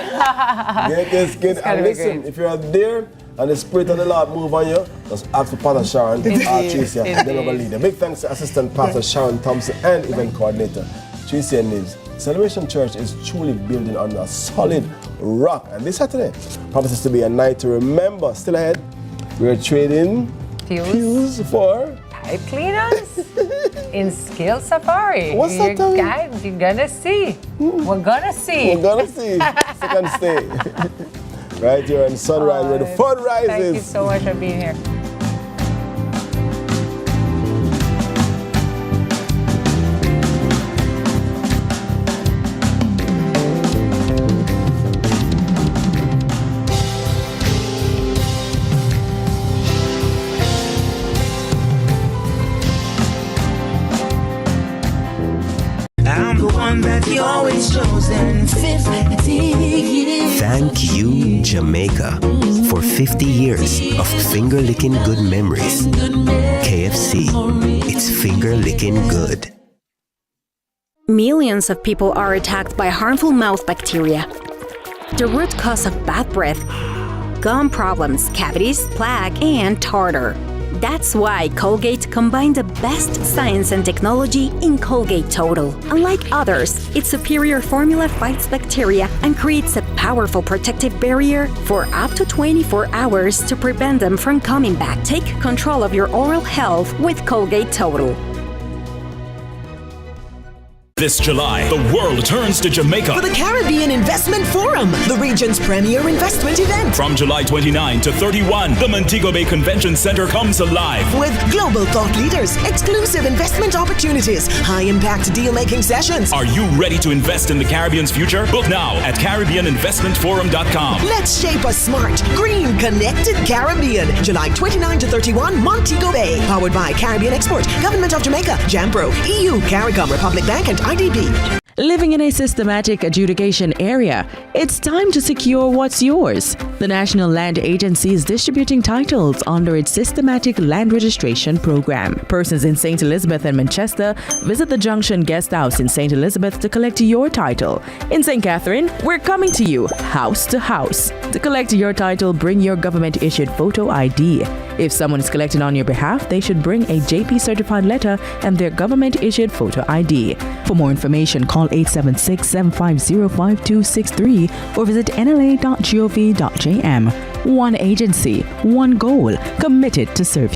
get listen, if you're there and the Spirit of the Lord move on you, just ask for Pastor Sharon, Tracy, and then leader. Big thanks to Assistant Pastor Sharon Thompson and Event Coordinator Tracy and Nives. Celebration Church is truly building on a solid rock, and this Saturday promises to be a night to remember. Still ahead, we're trading Fuse for? Pipe cleaners in Scale Safari. What's that, Tami? Guys, you're gonna see. We're gonna see. We're gonna see. Second stay. Right here on Sunrise where the fun rises. Thank you so much for being here. I'm the one that you always chosen. 50 years. Thank you, Jamaica, for 50 years of finger-licking good memories. KFC, it's finger-licking good. Millions of people are attacked by harmful mouth bacteria. The root cause of bad breath, gum problems, cavities, plaque, and tartar. That's why Colgate combined the best science and technology in Colgate Total. Unlike others, its superior formula fights bacteria and creates a powerful protective barrier for up to 24 hours to prevent them from coming back. Take control of your oral health with Colgate Total. This July, the world turns to Jamaica For the Caribbean Investment Forum, the region's premier investment event. From July 29 to 31, the Montego Bay Convention Center comes alive. With global thought leaders, exclusive investment opportunities, high-impact deal-making sessions. Are you ready to invest in the Caribbean's future? Book now at CaribbeanInvestmentForum.com. Let's shape a smart, green, connected Caribbean. July 29 to 31, Montego Bay. Powered by Caribbean Export, Government of Jamaica, Jampro, EU, CARICOM, Republic Bank, and IDB. Living in a systematic adjudication area, it's time to secure what's yours. The National Land Agency is distributing titles under its systematic land registration program. Persons in St. Elizabeth and Manchester, visit the Junction Guest House in St. Elizabeth to collect your title. In St. Catherine, we're coming to you house to house. To collect your title, bring your government-issued photo ID. If someone is collecting on your behalf, they should bring a JP certified letter and their government-issued photo ID. For more information, call 876-750-5263 or visit nla.gov.jm. One agency, one goal, committed to serve you.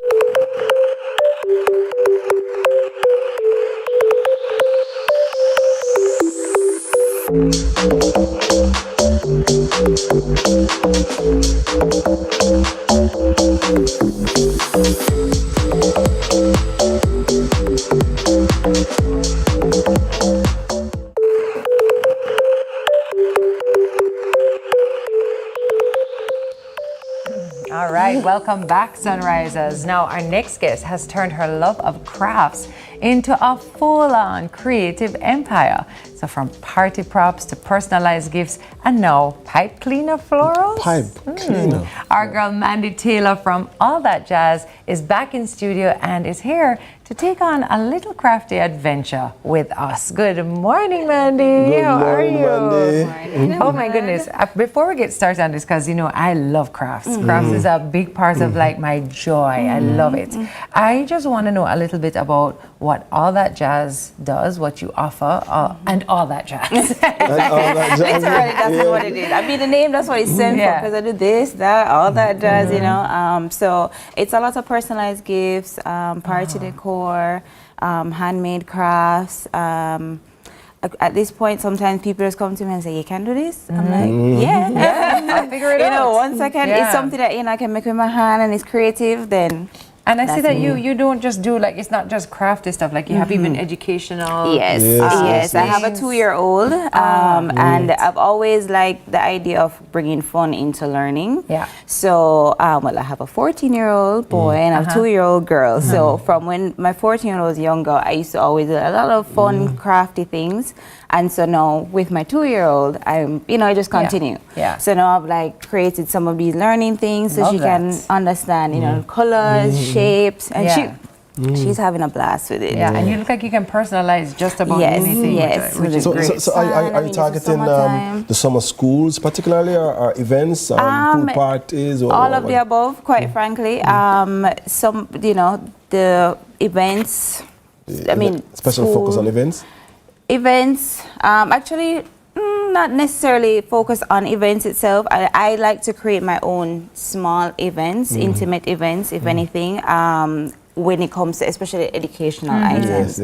All right, welcome back, Sunrisers. Now, our next guest has turned her love of crafts into a full-on creative empire. So from party props to personalized gifts, and now pipe cleaner florals. Pipe cleaner. Our girl Mandy Taylor from All That Jazz is back in studio and is here to take on a little crafty adventure with us. Good morning, Mandy. Good How are morning, you? Mandy. Oh my goodness. Before we get started on this, because you know I love crafts. Crafts is a big part of like my joy. I love it. I just want to know a little bit about what All That Jazz does, what you offer, and All That Jazz. Literally, that's what it is. I mean, the name, that's what it's sent for, because I do this, that, all that jazz, you know. So it's a lot of personalized gifts, party decor, handmade crafts. At this point, sometimes people just come to me and say, "You can do this." I'm like, "Yeah, I'll figure it out." You know, once I can, it's something that I can make with my hand and it's creative. Then. And I see that you don't just do like, it's not just crafty stuff, like you have even educational. Yes. I have a 2-year-old, and I've always liked the idea of bringing fun into learning. Yeah. So, I have a 14-year-old boy and a 2-year-old girl. So from when my 14-year-old was younger, I used to always do a lot of fun, crafty things. And so now with my 2-year-old, I just continue. Yeah. So now I've like created some of these learning things so she can understand, colors, shapes, and she's having a blast with it. Yeah, and you look like you can personalize just about anything. Which is great. So are you targeting the summer schools particularly, or events, pool parties? Or all of the above, quite frankly. Some, the events, special focus on events? Events, actually, not necessarily focus on events itself. I like to create my own small events, intimate events, if anything. When it comes to especially educational items.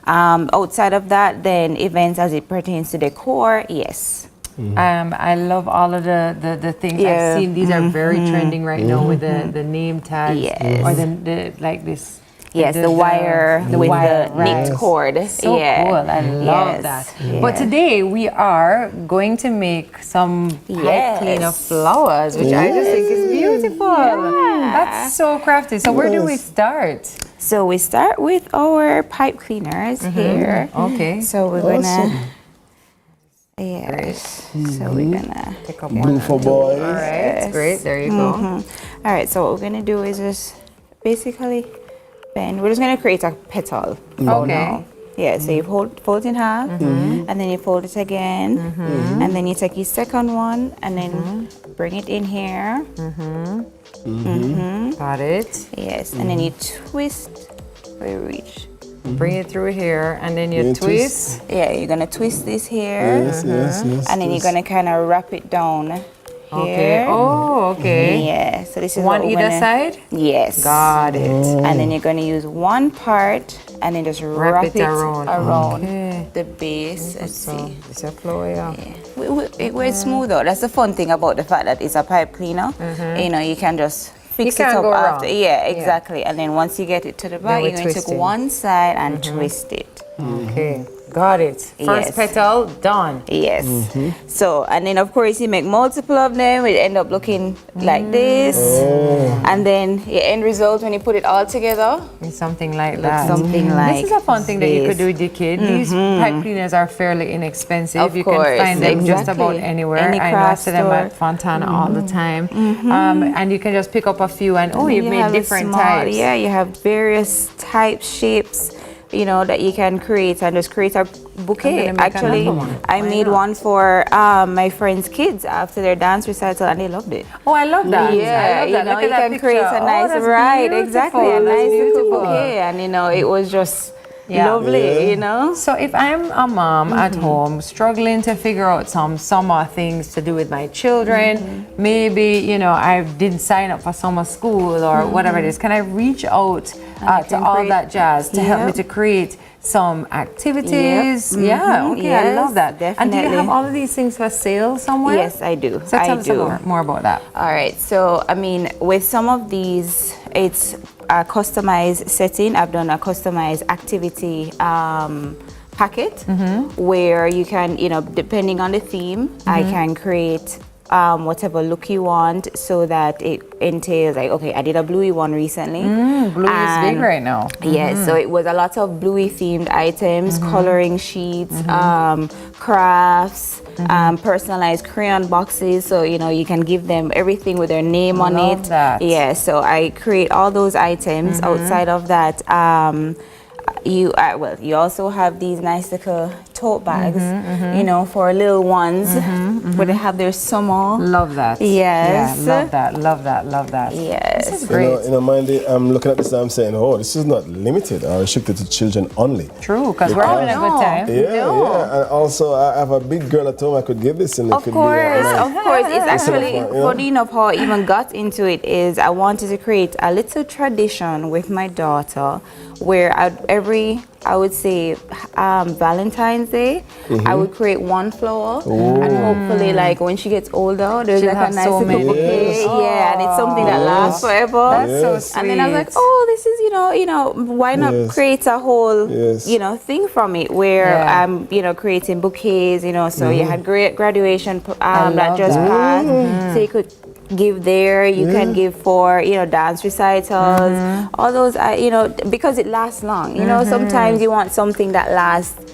Outside of that, then events as it pertains to decor, yes. I love all of the things I've seen. These are very trending right now with the name tags or the like this. Yes, the wire with the knit cord. So cool. I love that. But today we are going to make some pipe cleaner flowers, which I just think is beautiful. That's so crafty. So where do we start? So we start with our pipe cleaners here. Okay. So we're gonna. So we're gonna pick up blue for boys. All right, great. There you go. All right. So what we're gonna do is just basically bend. We're just gonna create a petal. Okay. Yeah. So you fold in half, and then you fold it again, and then you take your second one, and then bring it in here. Got it. Yes. And then you twist where you reach. Bring it through here, and then you twist. Yeah, you're gonna twist this here. Yes. And then you're gonna kind of wrap it down here. Okay. Oh, okay. Yeah. So this is one either side. Yes. Got it. And then you're gonna use one part, and then just wrap it around the base. Let's see. It's a flow, It was smooth though. That's the fun thing about the fact that it's a pipe cleaner. You know, you can just fix it up after. Yeah, exactly. And then once you get it to the back, you're going to take one side and twist it. Okay. Got it. First petal done. Yes. So, and then of course you make multiple of them, it end up looking like this. And then your end result when you put it all together, it's something like that. Something like this is a fun thing that you could do with your kid. These pipe cleaners are fairly inexpensive. Of you course, can find them just about anywhere. Any I know I see them at Fontana all the time. And you can just pick up a few and you've made different types. Yeah, you have various types, shapes, you know, that you can create and just create a bouquet. Actually, I made one for my friends' kids after their dance recital, and they loved it. Oh, I love that. Yeah, I love that. you know, you can create a nice, exactly, a nice little bouquet, and you know, it was just lovely, you know. So if I'm a mom at home struggling to figure out some summer things to do with my children, maybe, you know, I didn't sign up for summer school or whatever it is, can I reach out to all that jazz to help me to create some activities? Okay, I love that. Definitely. And do you have all of these things for sale somewhere? Yes, I do. So tell us more about that. All right, so I mean, with some of these, it's a customized setting. I've done a customized activity packet where you can, you know, depending on the theme, I can create whatever look you want, so that it entails like, okay, I did a bluey one recently. Bluey is big right now. Yes, so it was a lot of bluey themed items, coloring sheets, crafts, personalized crayon boxes, so you know you can give them everything with their name on it. Yeah, so I create all those items. Outside of that, you also have these nice little tote bags, you know, for little ones where they have their summer. Love that. Yes. Yeah, love that. Yes. This is great. You know, Mandy, I'm looking at this and I'm saying, oh, this is not limited or restricted to children only. True, because we're having a good time. Yeah. And also, I have a big girl at home I could give this, and it Of could course. be It's actually funny enough how I even got into it is I wanted to create a little tradition with my daughter where I would say Valentine's Day, I would create one flower, and hopefully, like when she gets older, there's like a nice little bouquet. Yeah, and it's something that lasts forever. That's so sweet. And then I was like, oh, this is, you know, why not create a whole, you know, thing from it where I'm, you know, creating bouquets, you know. So you had great graduation that just passed, so you could give there, you can give for, you know, dance recitals, all those, you know, because it lasts long. You know, sometimes you want something that lasts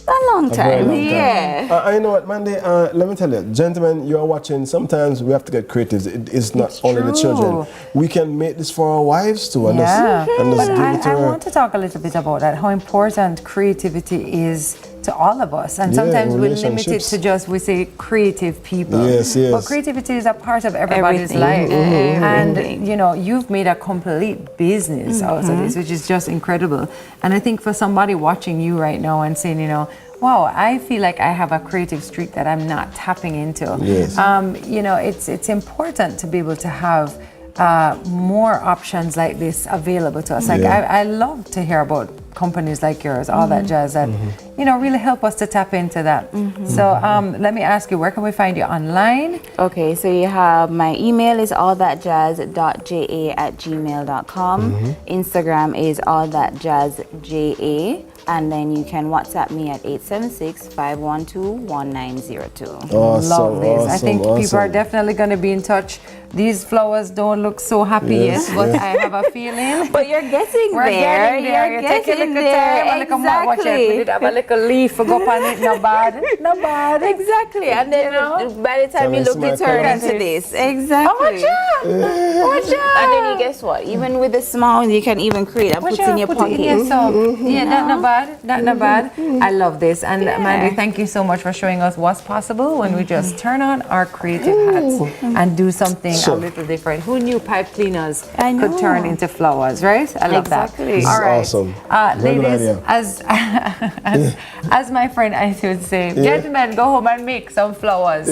a long time. I know what, Mandy, let me tell you, gentlemen, you are watching, sometimes we have to get creative. It's not only the children. We can make this for our wives too. And just give it to I her. want to talk a little bit about that, how important creativity is to all of us. And sometimes we're limited to just, we say, creative people. Yes. But creativity is a part of everybody's life. And, you know, you've made a complete business out of this, which is just incredible. And I think for somebody watching you right now and saying, you know, wow, I feel like I have a creative streak that I'm not tapping into. Yes. You know, it's important to be able to have more options like this available to us. Like I love to hear about companies like yours, all that jazz, that you know, really help us to tap into that. So let me ask you, where can we find you online? Okay, so you have my email is allthatjazz.ja@gmail.com. Instagram is allthatjazzja. And then you can WhatsApp me at 876-512-1902. Awesome, Love this. I think awesome. people are definitely going to be in touch. These flowers don't look so happy yet, but I have a feeling. But you're getting We're there. getting there. You're You take a getting little there. time, a little more watch it. We did have a little leaf go up on it. No bad. No bad. Exactly. And then by the time you look, you turn into this. Exactly. Oh, watch out. Watch out. And then you guess what? Even with the small, you can even create and put in your pocket. Yeah, not bad. Not bad. I love this. And Mandy, thank you so much for showing us what's possible when we just turn on our creative hats and do something a little different. Who knew pipe cleaners could turn into flowers, right? I love that. This All right. is awesome. Ladies, as my friend I would say, gentlemen, go home and make some flowers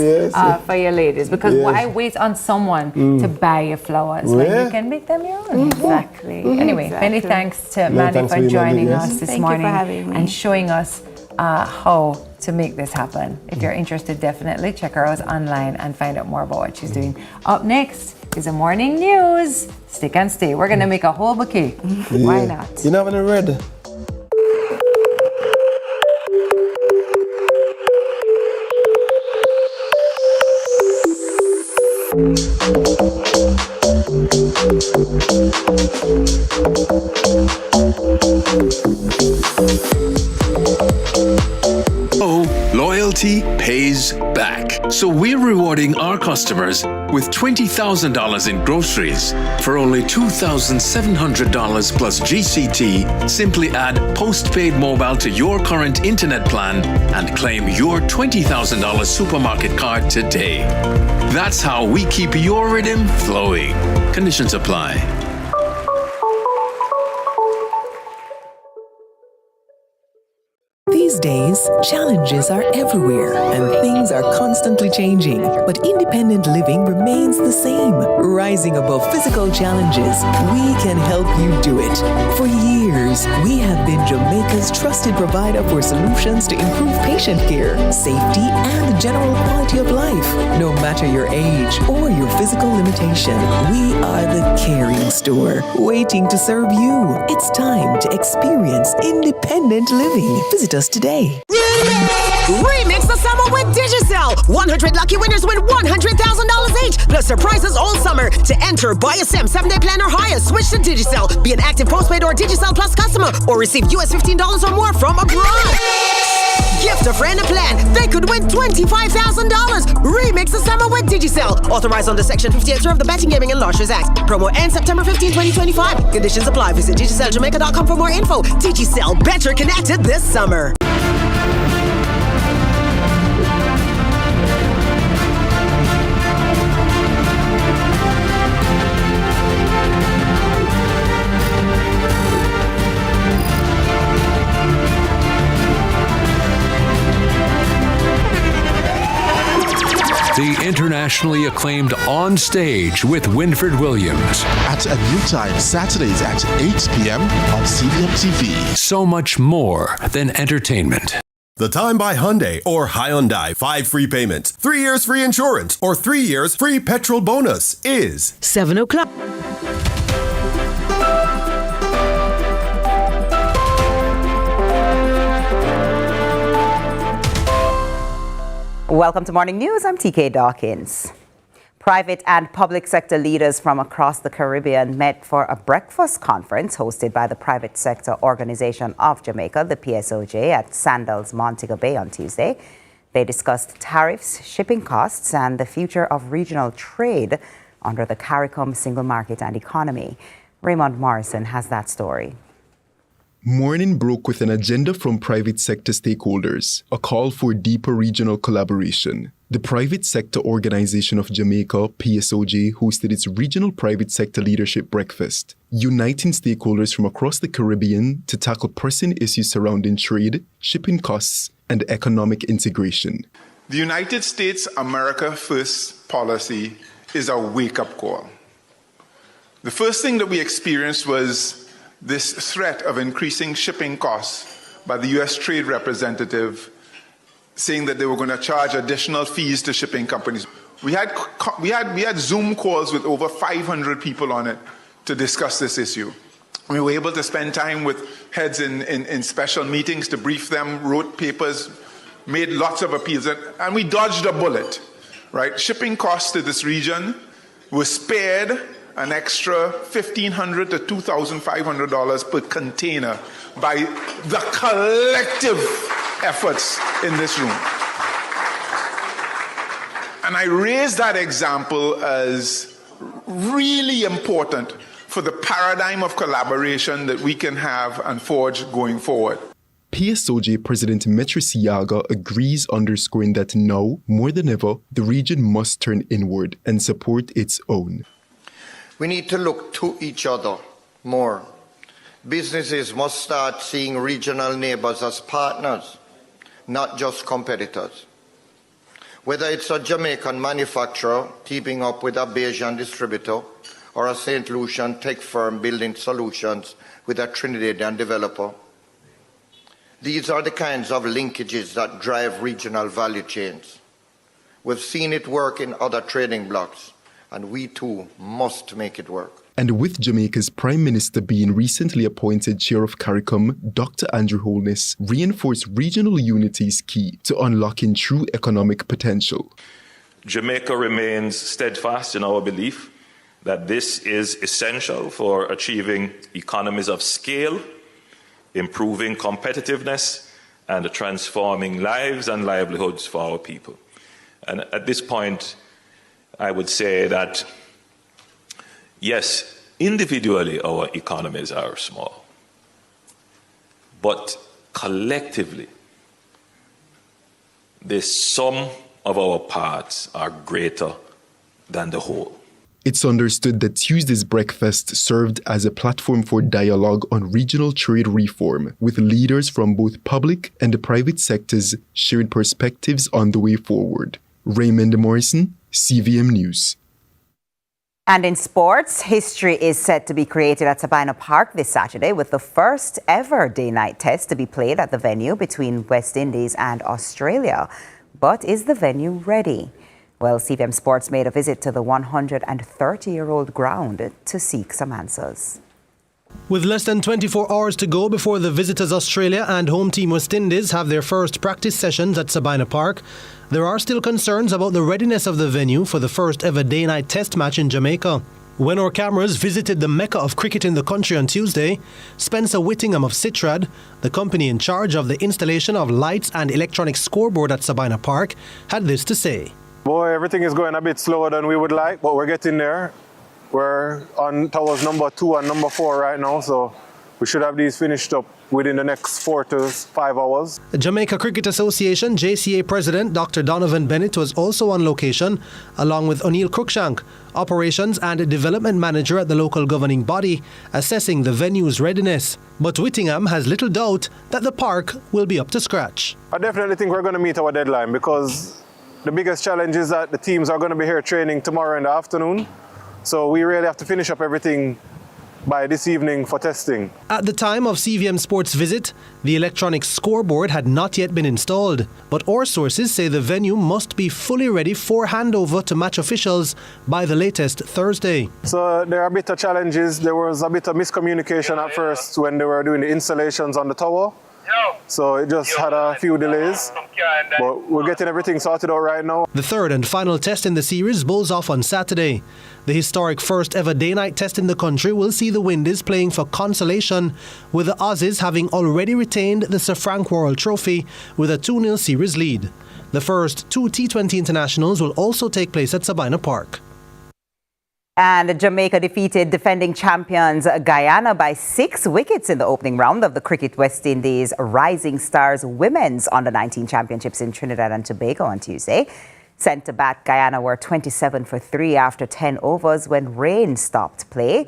for your ladies, because why wait on someone to buy your flowers when you can make them your own? Exactly. Anyway, many thanks to Mandy for joining us this morning and showing us how to make this happen. If you're interested, definitely check her out online and find out more about what she's doing. Up next is the morning news. Stick and stay. We're gonna make a whole bouquet. Why not? You know when I read. Loyalty pays back. So we're rewarding our customers with $20,000 in groceries for only $2,700 plus GCT. Simply add postpaid mobile to your current internet plan and claim your $20,000 supermarket card today. That's how we keep your rhythm flowing. Conditions apply. These days, challenges are everywhere and things are constantly changing, but independent living remains the same. Rising above physical challenges, we can help you do it. For years, we have been Jamaica's trusted provider for solutions to improve patient care, safety, and general quality of life. No matter your age or your physical limitation, we are the caring store, waiting to serve you. It's time to experience independent living. Visit us today. Remix the summer with Digicel. 100 lucky winners win $100,000 each, plus surprises all summer. To enter, buy a SIM, 7-day plan or higher. Switch to Digicel. Be an active postpaid or Digicel Plus customer, or receive US $15 or more from abroad. Gift a friend a plan. They could win $25,000. Remix the summer with Digicel. Authorized under Section 58 of the Betting, Gaming and Lotteries Act. Promo ends September 15, 2025. Conditions apply. Visit DigicelJamaica.com for more info. Digicel, better connected this summer. The internationally acclaimed On Stage with Winfred Williams. At a new time, Saturdays at 8 p.m. on CVM TV. So much more than entertainment. The Time by Hyundai or Hyundai 5 free payments, 3 years free insurance, or 3 years free petrol bonus is 7 o'clock. Welcome to Morning News. I'm TK Dawkins. Private and public sector leaders from across the Caribbean met for a breakfast conference hosted by the Private Sector Organization of Jamaica, the PSOJ, at Sandals, Montego Bay on Tuesday. They discussed tariffs, shipping costs, and the future of regional trade under the CARICOM single market and economy. Raymond Morrison has that story. Morning broke with an agenda from private sector stakeholders, a call for deeper regional collaboration. The Private Sector Organization of Jamaica, PSOJ, hosted its regional private sector leadership breakfast, uniting stakeholders from across the Caribbean to tackle pressing issues surrounding trade, shipping costs, and economic integration. The United States America First policy is a wake-up call. The first thing that we experienced was this threat of increasing shipping costs by the U.S. Trade Representative saying that they were going to charge additional fees to shipping companies. We had Zoom calls with over 500 people on it to discuss this issue. We were able to spend time with heads in special meetings to brief them, wrote papers, made lots of appeals, and we dodged a bullet, right? Shipping costs to this region were spared an extra $1,500 to $2,500 per container by the collective efforts in this room. And I raise that example as really important for the paradigm of collaboration that we can have and forge going forward. PSOJ President Metris Yaga agrees, underscoring that now, more than ever, the region must turn inward and support its own. We need to look to each other more. Businesses must start seeing regional neighbors as partners, not just competitors. Whether it's a Jamaican manufacturer teaming up with a Bayesian distributor or a St. Lucian tech firm building solutions with a Trinidadian developer, these are the kinds of linkages that drive regional value chains. We've seen it work in other trading blocks, and we too must make it work. And with Jamaica's Prime Minister being recently appointed Chair of CARICOM, Dr. Andrew Holness reinforced regional unity is key to unlocking true economic potential. Jamaica remains steadfast in our belief that this is essential for achieving economies of scale, improving competitiveness, and transforming lives and livelihoods for our people. And at this point, I would say that, yes, individually our economies are small, but collectively, the sum of our parts are greater than the whole. It's understood that Tuesday's breakfast served as a platform for dialogue on regional trade reform, with leaders from both public and the private sectors shared perspectives on the way forward. Raymond Morrison, CVM News. And in sports, history is set to be created at Sabina Park this Saturday with the first ever day-night test to be played at the venue between West Indies and Australia. But is the venue ready? Well, CVM Sports made a visit to the 130-year-old ground to seek some answers. With less than 24 hours to go before the visitors Australia and home team West Indies have their first practice sessions at Sabina Park, there are still concerns about the readiness of the venue for the first ever day-night test match in Jamaica. When our cameras visited the mecca of cricket in the country on Tuesday, Spencer Whittingham of Citrad, the company in charge of the installation of lights and electronic scoreboard at Sabina Park, had this to say. Boy, everything is going a bit slower than we would like, but we're getting there. We're on towers number 2 and number 4 right now, so we should have these finished up within the next 4 to 5 hours. The Jamaica Cricket Association JCA President Dr. Donovan Bennett was also on location, along with O'Neill Cruikshank, Operations and Development Manager at the local governing body, assessing the venue's readiness. But Whittingham has little doubt that the park will be up to scratch. I definitely think we're going to meet our deadline because the biggest challenge is that the teams are going to be here training tomorrow in the afternoon. So we really have to finish up everything by this evening for testing. At the time of CVM Sports' visit, the electronic scoreboard had not yet been installed. But our sources say the venue must be fully ready for handover to match officials by the latest Thursday. So there are a bit of challenges. There was a bit of miscommunication at first when they were doing the installations on the tower. So it just had a few delays, but we're getting everything sorted out right now. The third and final test in the series bowls off on Saturday. The historic first ever day-night test in the country will see the Windies playing for consolation, with the Aussies having already retained the Sir Frank Worrell Trophy with a 2-0 series lead. The first 2 T20 internationals will also take place at Sabina Park. And Jamaica defeated defending champions Guyana by 6 wickets in the opening round of the Cricket West Indies Rising Stars Women's Under-19 Championships in Trinidad and Tobago on Tuesday. Centre-back Guyana were 27 for 3 after 10 overs when rain stopped play.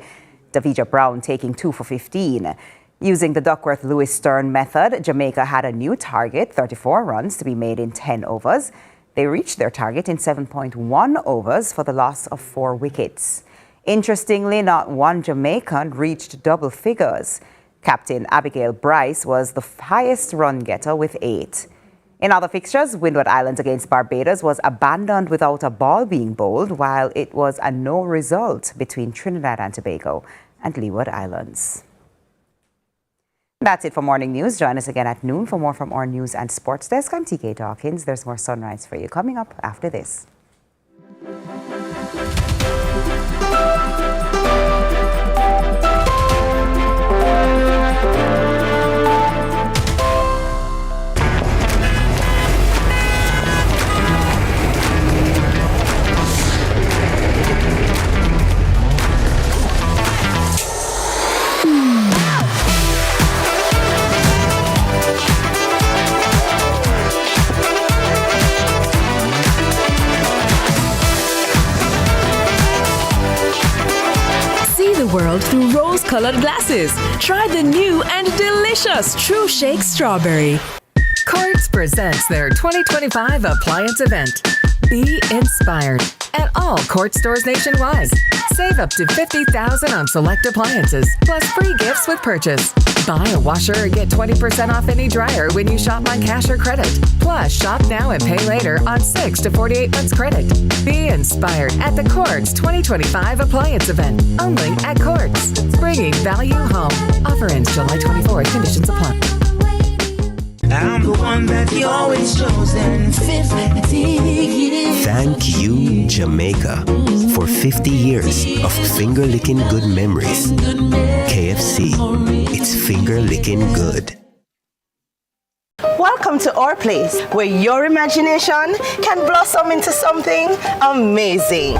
Davija Brown taking 2 for 15. Using the Duckworth-Lewis-Stern method, Jamaica had a new target, 34 runs to be made in 10 overs. They reached their target in 7.1 overs for the loss of 4 wickets. Interestingly, not one Jamaican reached double figures. Captain Abigail Bryce was the highest run getter with 8. In other fixtures, Windward Islands against Barbados was abandoned without a ball being bowled, while it was a no result between Trinidad and Tobago and Leeward Islands. That's it for Morning News. Join us again at noon for more from our news and sports desk. I'm TK Dawkins. There's more Sunrise for you coming up after this. World through rose-colored glasses. Try the new and delicious True Shake Strawberry. Quartz presents their 2025 appliance event. Be inspired at all Quartz stores nationwide. Save up to $50,000 on select appliances, plus free gifts with purchase. Buy a washer or get 20% off any dryer when you shop on cash or credit. Plus, shop now and pay later on 6 to 48 months credit. Be inspired at the Quartz 2025 appliance event, only at Quartz. Bringing value home. Offer ends July 24th. Conditions apply. I'm the one that you always chosen. 50 years. Thank you, Jamaica, for 50 years of finger-licking good memories. KFC, it's finger-licking good. Welcome to our place, where your imagination can blossom into something amazing.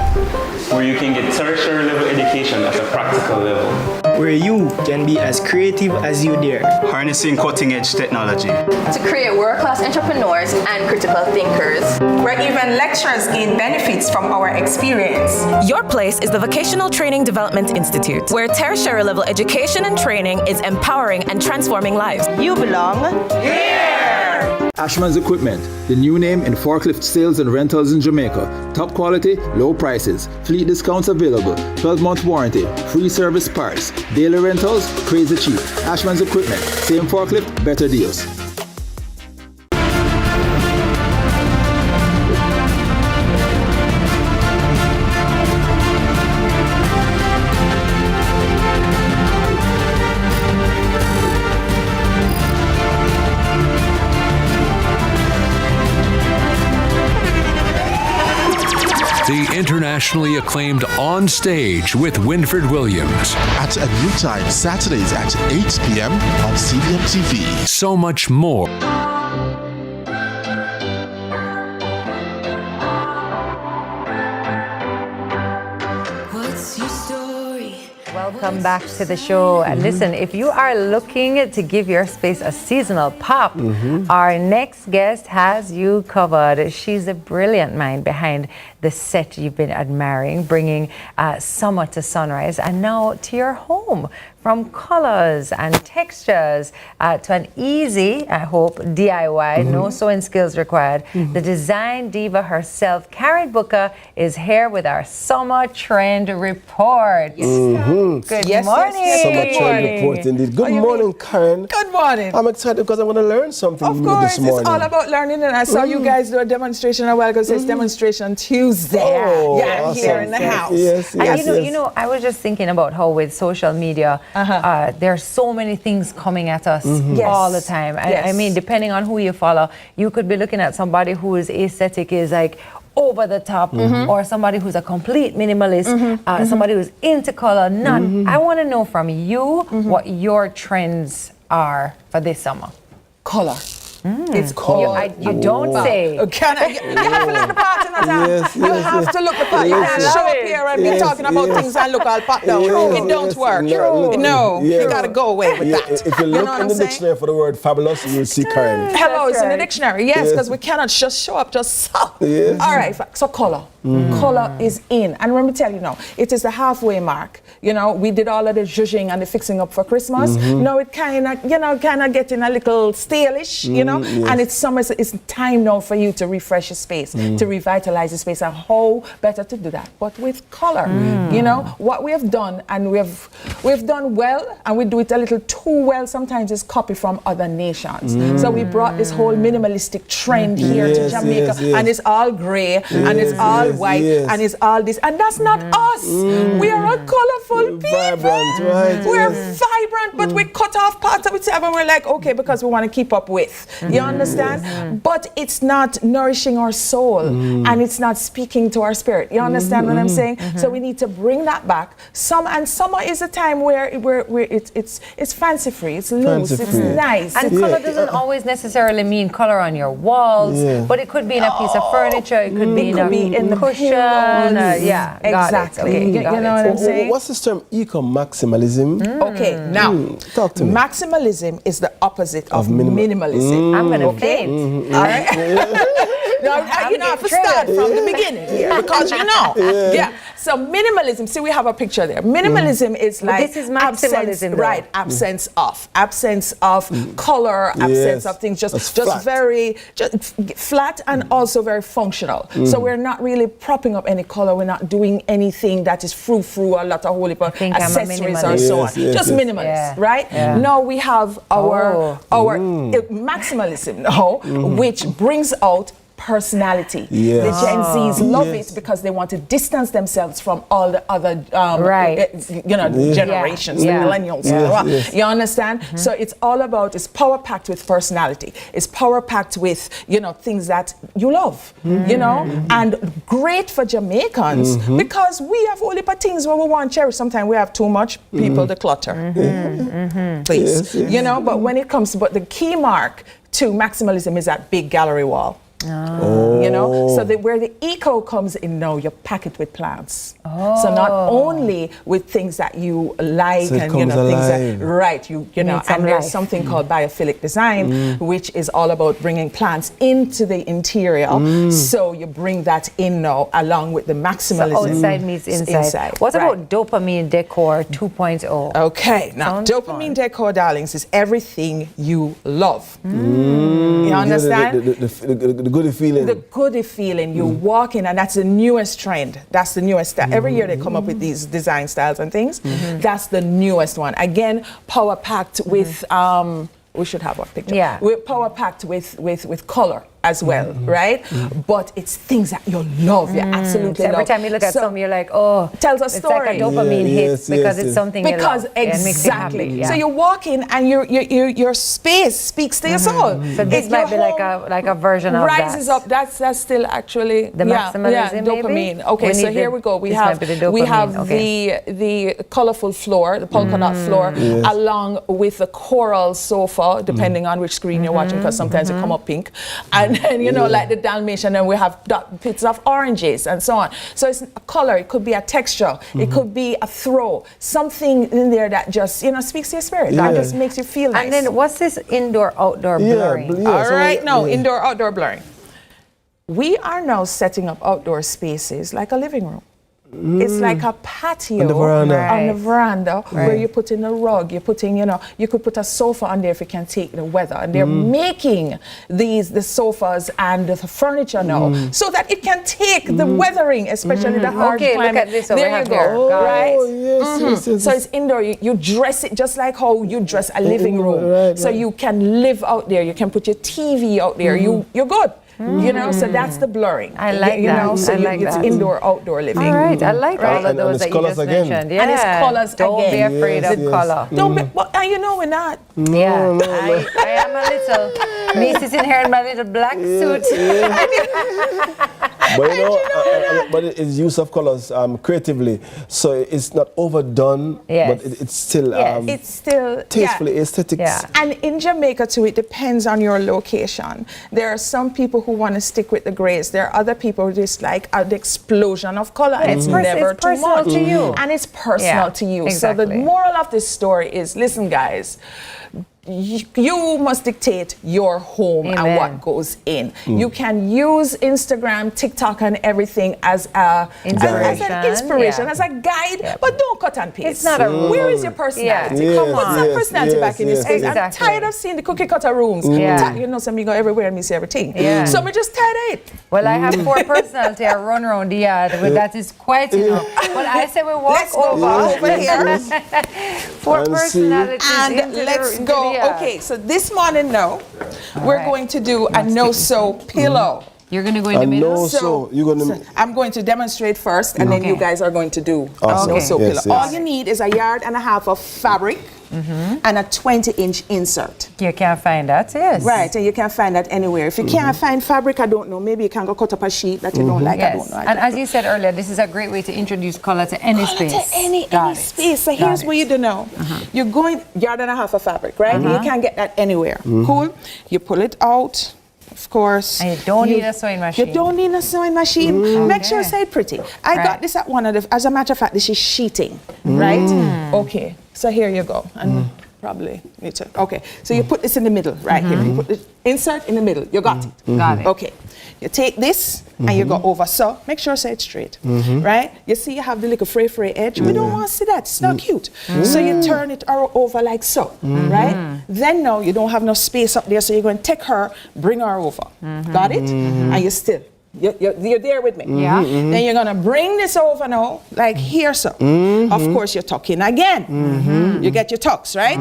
Where you can get tertiary level education at a practical level. Where you can be as creative as you dare. Harnessing cutting-edge technology. To create world-class entrepreneurs and critical thinkers. Where even lecturers gain benefits from our experience. Your place is the Vocational Training Development Institute, where tertiary level education and training is empowering and transforming lives. You belong here! Ashman's Equipment, the new name in forklift sales and rentals in Jamaica. Top quality, low prices, fleet discounts available, 12-month warranty, free service parts, daily rentals, crazy cheap. Ashman's Equipment, same forklift, better deals. The internationally acclaimed On Stage with Winford Williams. At a new time, Saturdays at 8 p.m. on CVM TV. So much more. Welcome back to the show. And listen, if you are looking to give your space a seasonal pop, our next guest has you covered. She's a brilliant mind behind the set you've been admiring, bringing summer to Sunrise and now to your home. From colors and textures to an easy, I hope, DIY, no sewing skills required. The design diva herself, Karen Booker, is here with our summer trend report. Good morning. Summer trend report indeed. Good morning, Karen. Good morning. I'm excited because I'm going to learn something new this morning. Of course, it's all about learning, and I saw you guys do a demonstration a while ago. It's Demonstration Tuesday. Oh, yeah, awesome. Here in the house. Yes. You know, I was just thinking about how with social media, there are so many things coming at us all the time. I mean, depending on who you follow, you could be looking at somebody whose aesthetic is like over the top, or somebody who's a complete minimalist, somebody who's into color. I want to know from you what your trends are for this summer. Color. It's color. You don't say. You have to look the part in the time. You have to look the part. You can't show up here and be talking about things and look all pot down. It don't work. No, you got to go away with that. If you look in the dictionary for the word fabulous, you'll see Karen. Hello, it's in the dictionary. Yes, because we cannot just show up just so. All right, so color. Color is in. And let me tell you now, it is the halfway mark. You know, we did all of the zhuzhing and the fixing up for Christmas. Now it kind of, getting a little stale-ish, you know, and it's summer, so it's time now for you to refresh your space, to revitalize the space, and how better to do that, but with color. You know, what we have done, and we've done well, and we do it a little too well sometimes, is copy from other nations. So we brought this whole minimalistic trend here to Jamaica, and it's all gray, and it's all white, and it's all this, and that's not us. We are a colorful people. Vibrant, right? We're vibrant, but we cut off parts of it, and we're like, okay, because we want to keep up with. You understand? But it's not nourishing our soul, and it's not speaking to our spirit. You understand what I'm saying? So we need to bring that back. Summer is a time where it's fancy free, it's loose, it's nice. And color doesn't always necessarily mean color on your walls, but it could be in a piece of furniture, it could be in the cushion. Exactly. Okay, you know what I'm saying? What's this term, eco-maximalism? Okay, now, talk to me. Maximalism is the opposite of minimalism. I'm going to faint. All right? No, you have to start from the beginning here, because you know. So minimalism, see, we have a picture there. Minimalism is like this is maximalism, absence of color, absence of things, just very flat and also very functional. So we're not really propping up any color. We're not doing anything that is frou-frou, a lot of holy accessories or so on. Just minimalist, right? Now we have our maximalism now, which brings out personality. The Gen Zs love it because they want to distance themselves from all the other generations, the millennials. You understand? So it's all about, it's power packed with personality. It's power packed with, things that you love, and great for Jamaicans because we have all the things where we want to cherish. Sometimes we have too much, people declutter. Please. But when it comes, but the key mark to maximalism is that big gallery wall. So where the eco comes in now, you pack it with plants. So not only with things that you like, and things that and there's something called biophilic design, which is all about bringing plants into the interior. So you bring that in now along with the maximalism. So outside meets inside. What about dopamine decor 2.0? Okay, now dopamine decor, darlings, is everything you love. You understand? The goody feeling. The goody feeling. You walk in, and that's the newest trend. That's the newest style. Every year they come up with these design styles and things. That's the newest one. Again, power packed with. We should have a picture. We're power packed with color as well, right? But it's things that you love, you absolutely so love. every time you look at something, you're like, oh, tells a story. It's like a dopamine hit because it's something you love. Exactly. So you walk in and your space speaks to your soul. So this might be like a version of rises up. That's still actually the maximalism, dopamine. Maybe? Okay, so here we go. We have the colorful floor, the polka dot floor, along with the coral sofa, depending on which screen you're watching, because sometimes they come up pink, and then like the Dalmatian, and we have bits of oranges and so on. So it's a color. It could be a texture. It could be a throw. Something in there that just speaks to your spirit. That just makes you feel nice. And then what's this indoor-outdoor blurring? All right, now indoor-outdoor blurring. We are now setting up outdoor spaces like a living room. It's like a patio on the veranda where you put in a rug, you put in, you could put a sofa on there if you can take the weather. And they're making the sofas and the furniture now so that it can take the weathering, especially the hard climate. Look at this over there you here. go. Right? Yes. So it's indoor. You dress it just like how you dress a living room. So you can live out there. You can put your TV out there. You're good. So that's the blurring. I like that. So it's indoor, outdoor living. All right, I like all of those that you just mentioned. And it's colors Don't be afraid of color. Don't be, we're not. I am a little. Me sitting here in my little black suit. But it's use of colors creatively, so it's not overdone. But it's still it's still tastefully aesthetic. And in Jamaica too, it depends on your location. There are some people who want to stick with the grays. There are other people who just like the explosion of color. And it's never too much. To you. And it's personal to you. Exactly. So the moral of this story is, listen, guys, you must dictate your home and what goes in. You can use Instagram, TikTok, and everything as an inspiration, as a guide, but don't cut and paste. It's not a rule. Where is your personality? Come on. Put some personality back in this space. I'm tired of seeing the cookie cutter rooms. You know, some you go everywhere and me see everything. So me just tired of it. Well, I have 4 personality. I run around the yard. Well, that is quite enough. Well, I say we walk over here. 4 personalities. And let's go. Okay, so this morning now, we're going to do a no-sew pillow. You're going to go in the middle? So I'm going to demonstrate first, and then you guys are going to do a no-sew pillow. All you need is 1.5 yards of fabric and a 20-inch insert. You can't find that, yes. Right, and you can find that anywhere. If you can't find fabric, I don't know, maybe you can go cut up a sheet that you don't like, I don't know. And as you said earlier, this is a great way to introduce color to any space. To any space. So here's what you do now. You're going 1.5 yards of fabric, right? You can get that anywhere. Cool? You pull it out. Of course. And you don't need a sewing machine. You don't need a sewing machine. Make sure it's pretty. I got this at one of the, as a matter of fact, this is sheeting, right? Okay, so here you go. And probably need to, okay. So you put this in the middle, right here. You put the insert in the middle. You got it. Got it. Okay. You take this and you go over. So make sure it's straight, right? You see you have the little fray edge. We don't want to see that. It's not cute. So you turn it over like so, right? Then now you don't have no space up there, so you're going to take her, bring her over. Got it? And you're still. You're there with me. Yeah. Then you're going to bring this over now, like here, so. Of course, you're tucking again. You get your tucks, right?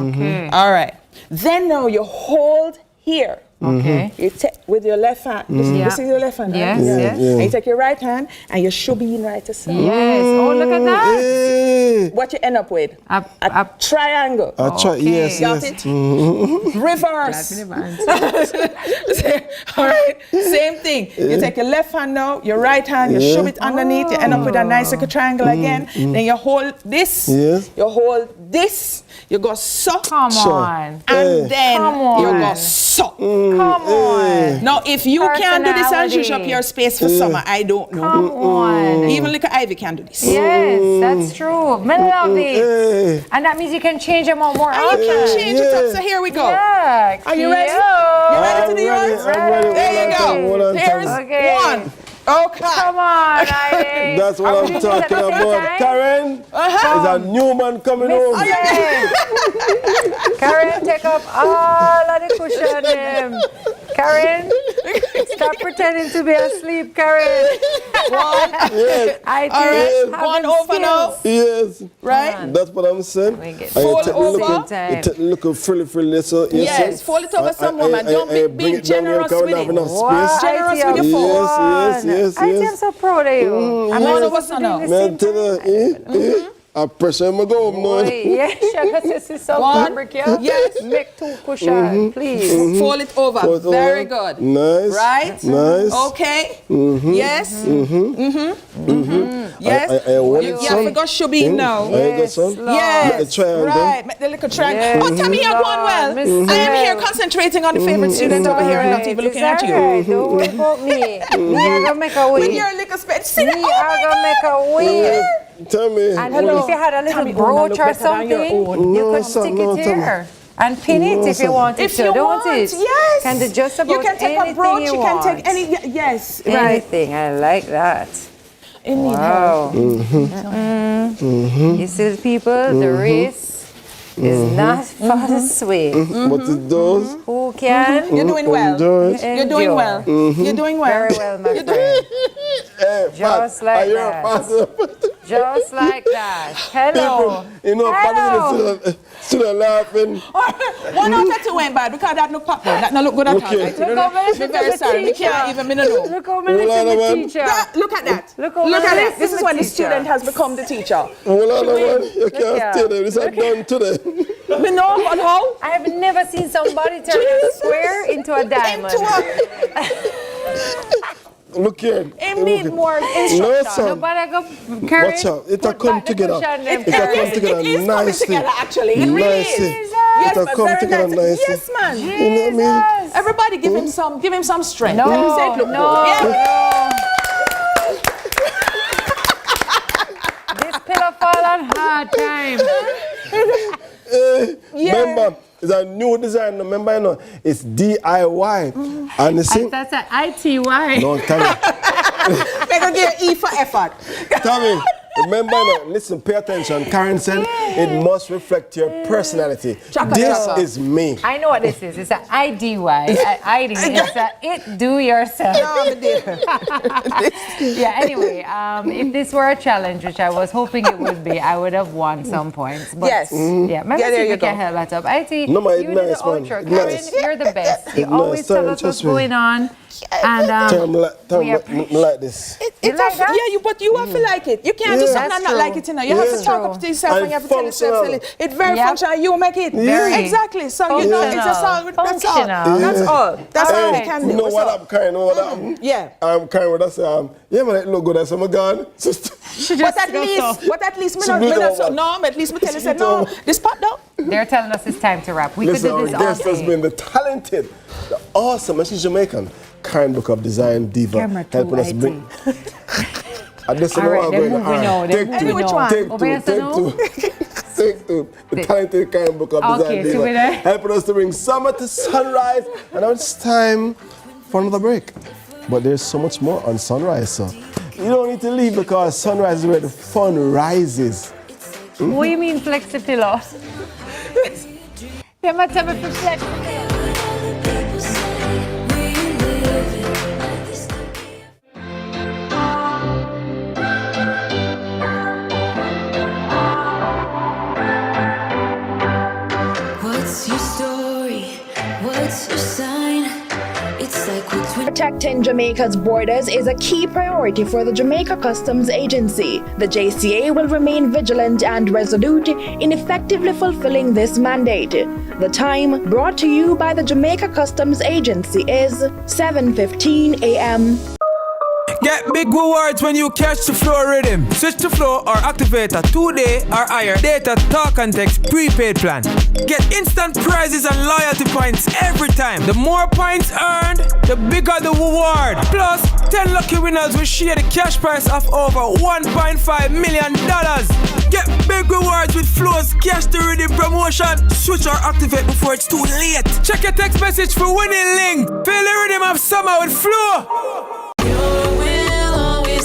All right. Then now you hold here. Okay. You take with your left hand. This is your left hand. Yes, right? yes. And you take your right hand and you should be in right to side. Yes. Oh, look at that. What you end up with? A triangle. Yes, Got yes. it? Reverse. All right. Same thing. You take your left hand now, your right hand, you shove it underneath, you end up with a nice little triangle again. Then you hold this. You hold this. You go so. Come on. And then you go so. Come on. Now, if you can do this and use up your space for summer, I don't know. Come on. Even little Ivy can do this. Yes, that's true. I love it. And that means you can change them out more often. You can change it up. So here we go. Yeah. Are you ready? You ready to do yours? There you go. Here's one. Okay. Come on, Ivy. That's what I'm talking about. Karen, there's a new man coming home. Karen, take up all of the cushion. Karen, stop pretending to be asleep, Karen. One. Yes. One over now. Yes. Right? That's what I'm saying. Fold over. It look frilly, so yes. Fold it over some woman. Don't be generous with it. Wow. Generous with your phone. Yes. I am so proud of you. I'm one of us now. I pressure him to go home now. Yes, because this is so fabric. Yes. Make 2 cushions, please. Fold it over. Very good. Nice. Right? Nice. Okay. Yes. Yes. You have to go shubby now. Yes. Yes. Right. Make the little triangle. Oh, Tami, you're going well. I am here concentrating on the favorite student over here and not even looking at you. Don't worry about me. Me, I'm going to make a way. With your little space. See that? Me, I'm going to make a way. Tami. And if you had a little brooch or something, you could stick it here. And pin it if you want it to, don't it? Yes. Can do just about you can take anything a brooch, you can want. take any, yes. Anything, I like that. Wow. You see the people, the race is not for the sweet. But it does. Who can? You're doing well. You're doing well. You're doing well. Very well, my friend. Just like that. Just like that. Hello. Hello. Still laughing. One out of 2 went bad because that look popular. That not look good at all. Right? Look how many I'm very sorry. We can't even know. Look how many the teacher. Look at that. Look at that. This is when the student has become the teacher. You can't stay there. This is done today. We know, but how? I have never seen somebody turn a square into a diamond. Look here. It need more instruction. No, son. Nobody go carry. Watch out. It'll come together. It is coming together, actually. It really is. Yes, it'll come together nicely. Yes, man. You know what I mean? Everybody give him some strength. No, let him say it look good. This pillow fall on hard time. Remember, It's a new design. Remember, you know, it's DIY. And that's an ITY. No, Tami. They're going to give E for effort. Tami, remember, you know, listen, pay attention. Karen said it must reflect your personality. This is me. I know what this is. It's an IDY. It's a it do yourself. Yeah, anyway, if this were a challenge, which I was hoping it would be, I would have won some points. But yes. Yeah, maybe see if we can help that up. IT, you do the outro. Karen, you're the best. You always tell us what's going on. And like this. It's like that? Yeah, but you have to like it. You can't do something and not like it, you know. You have to talk up to yourself and you have to tell yourself it's very functional. You make it. Exactly. So you know, it's just all. That's all. That's all. That's all we can do. You know what I'm kind? Know what I'm? Yeah. I'm kind with us. Yeah, man, it look good. I said, my God. But at least, me at least me tell you, say, no, this part though. They're telling us it's time to wrap. We could do this all day. Our guest has been the talented, the awesome, and she's Jamaican, Karen Book of Design Diva, helping us bring. And this is all right, we know. Take two. The talented Karen Book of Design Diva, helping us to bring summer to sunrise. And now it's time for another break. But there's so much more on Sunrise, so you don't need to leave because Sunrise is where the fun rises. What do you mean flexipillow? Yeah, my time for flex. What's your story? What's your sign? It's like protecting Jamaica's borders is a key priority for the Jamaica Customs Agency. The JCA will remain vigilant and resolute in effectively fulfilling this mandate. The time brought to you by the Jamaica Customs Agency is 7:15 a.m. Get big rewards when you catch the flow rhythm. Switch to flow or activate a 2-day or higher data talk and text prepaid plan. Get instant prizes and loyalty points every time. The more points earned, the bigger the reward. Plus, 10 lucky winners will share the cash prize of over $1.5 million. Get big rewards with Flow's Cash the Rhythm promotion. Switch or activate before it's too late. Check your text message for winning link. Feel the rhythm of summer with Flow.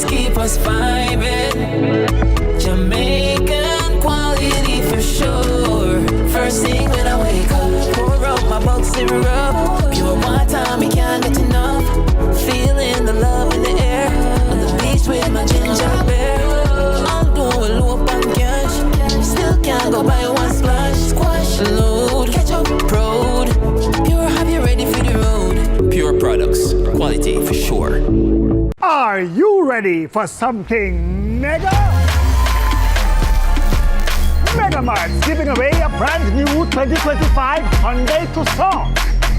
Keep us vibing. Jamaican quality for sure. First thing when I wake up, pour up my bulk syrup. Pure water, me can't get enough. Feeling the love in the air. On the beach with my ginger beer. I'm doing low on cash. Still can't go buy one splash. Squash, load, catch up, road. Pure, have you ready for the road? Pure products, quality for sure. Are you ready for something mega? Megamart's giving away a brand new 2025 Hyundai Tucson.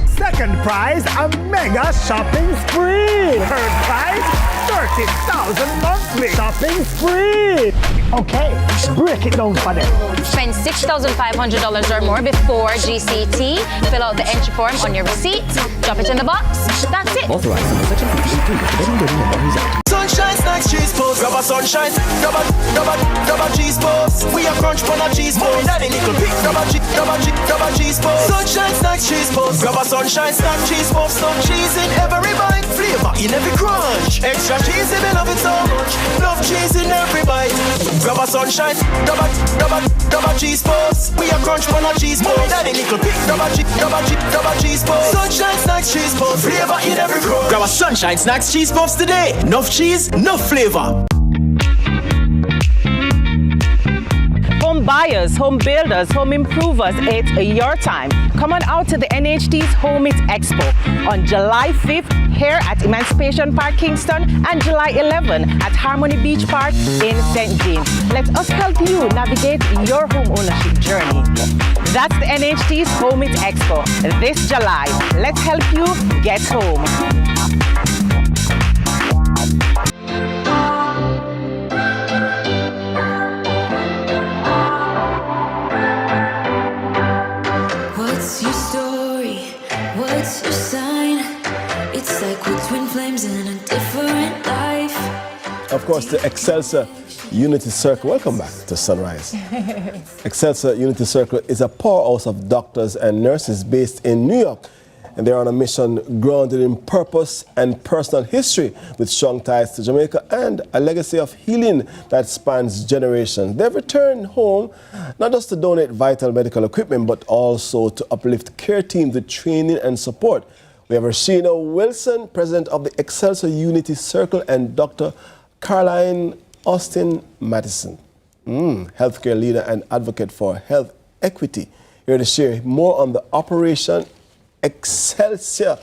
Second prize, a mega shopping spree. Third prize, 30,000 monthly shopping spree. Okay, break it down for them. Spend $6,500 or more before GCT. Fill out the entry form on your receipt. Drop it in the box. That's it. Authorized under Section 50. Sunshine snacks, cheese post. Grab a sunshine. Grab a cheese post. We a crunch on a cheese post. Daddy nickel pick. Grab a cheese post. Sunshine snacks, cheese post. Grab a sunshine snack, cheese post. Some cheese in every bite. Flavor in every crunch. Extra cheese if you love it so much. Love cheese in every bite. Grab a sunshine. Grab a cheese post. We a crunch on a cheese post. Daddy nickel pick. Grab a cheese post. Sunshine snacks, cheese post. Flavor in every crunch. Grab a sunshine snacks, cheese puffs today. Enough cheese, enough flavor. Home buyers, home builders, home improvers, it's your time. Come on out to the NHT's Home It Expo on July 5th here at Emancipation Park, Kingston, and July 11 at Harmony Beach Park in St. James. Let us help you navigate your home ownership journey. That's the NHT's Home It Expo this July. Let's help you get home. What's your story? What's your sign? It's like we're twin flames in a different life. Of course, the Excelsior Unity Circle, welcome back to Sunrise. Excelsior Unity Circle is a powerhouse of doctors and nurses based in New York. And they're on a mission grounded in purpose and personal history with strong ties to Jamaica and a legacy of healing that spans generations. They've returned home not just to donate vital medical equipment, but also to uplift care teams with training and support. We have Rashida Wilson, president of the Excelsior Unity Circle, and Dr. Caroline Austin Madison, healthcare leader and advocate for health equity, here to share more on the Operation Excelsior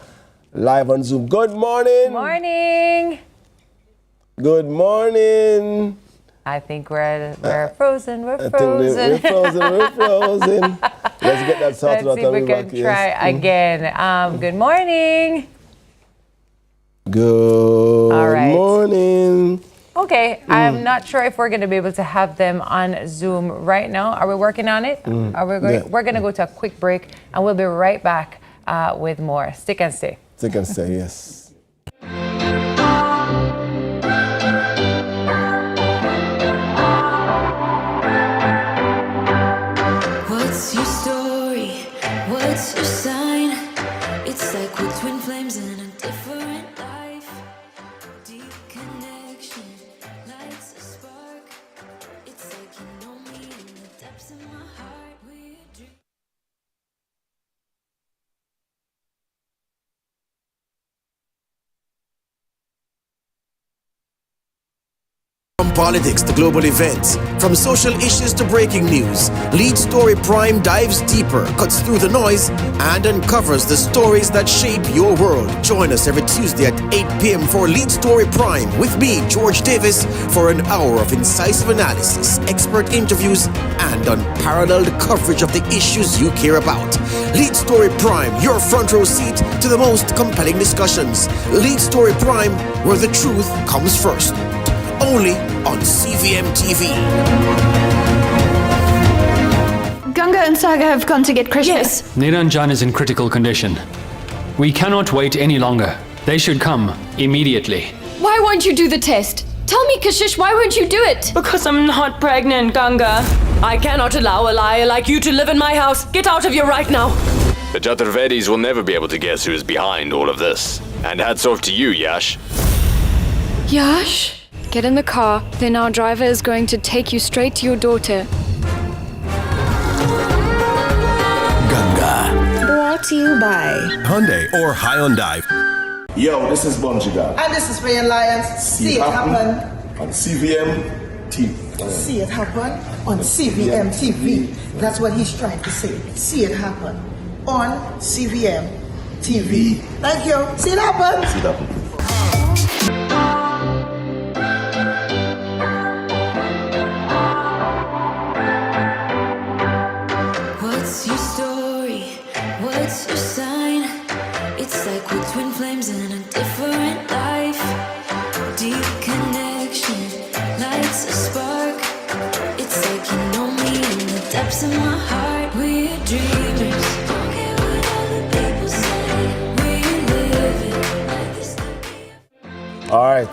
live on Zoom. Good morning. Morning. Good morning. I think we're frozen. We're frozen. We're frozen. Let's get that sorted out. Let's see if we can try again. Good morning. Good morning. Okay, I'm not sure if we're going to be able to have them on Zoom right now. Are we working on it? We're going to go to a quick break, and we'll be right back with more. Stick and stay. Stick and stay, yes. What's your story? What's your sign? It's like we're twin flames in a different life. Deep connection lights a spark. It's like you know me in the depths of my heart. We're dreaming. From politics to global events, from social issues to breaking news, Lead Story Prime dives deeper, cuts through the noise, and uncovers the stories that shape your world. Join us every Tuesday at 8 p.m. for Lead Story Prime with me, George Davis, for an hour of incisive analysis, expert interviews, and unparalleled coverage of the issues you care about. Lead Story Prime, your front row seat to the most compelling discussions. Lead Story Prime, where the truth comes first. Only on CVM TV. Ganga and Saga have gone to get Krishna. Yes. Niranjan is in critical condition. We cannot wait any longer. They should come immediately. Why won't you do the test? Tell me, Kashish, why won't you do it? Because I'm not pregnant, Ganga. I cannot allow a liar like you to live in my house. Get out of here right now. The Chaturvedis will never be able to guess who is behind all of this. And hats off to you, Yash. Yash? Get in the car, then our driver is going to take you straight to your daughter. Ganga. Brought to you by Hyundai or Hyundai. Yo, this is Bungee Guy. And this is Rayan Lyons. See it happen on CVM TV. See it happen on CVM TV. That's what he's trying to say. See it happen on CVM TV. Thank you. See it happen. See it happen. What's your story? What's your sign? It's like we're twin flames in a different life. Deep connection lights a spark. It's like you know me in the depths of my heart. We're dreamers. Don't care what other people say. We're living like this. All right,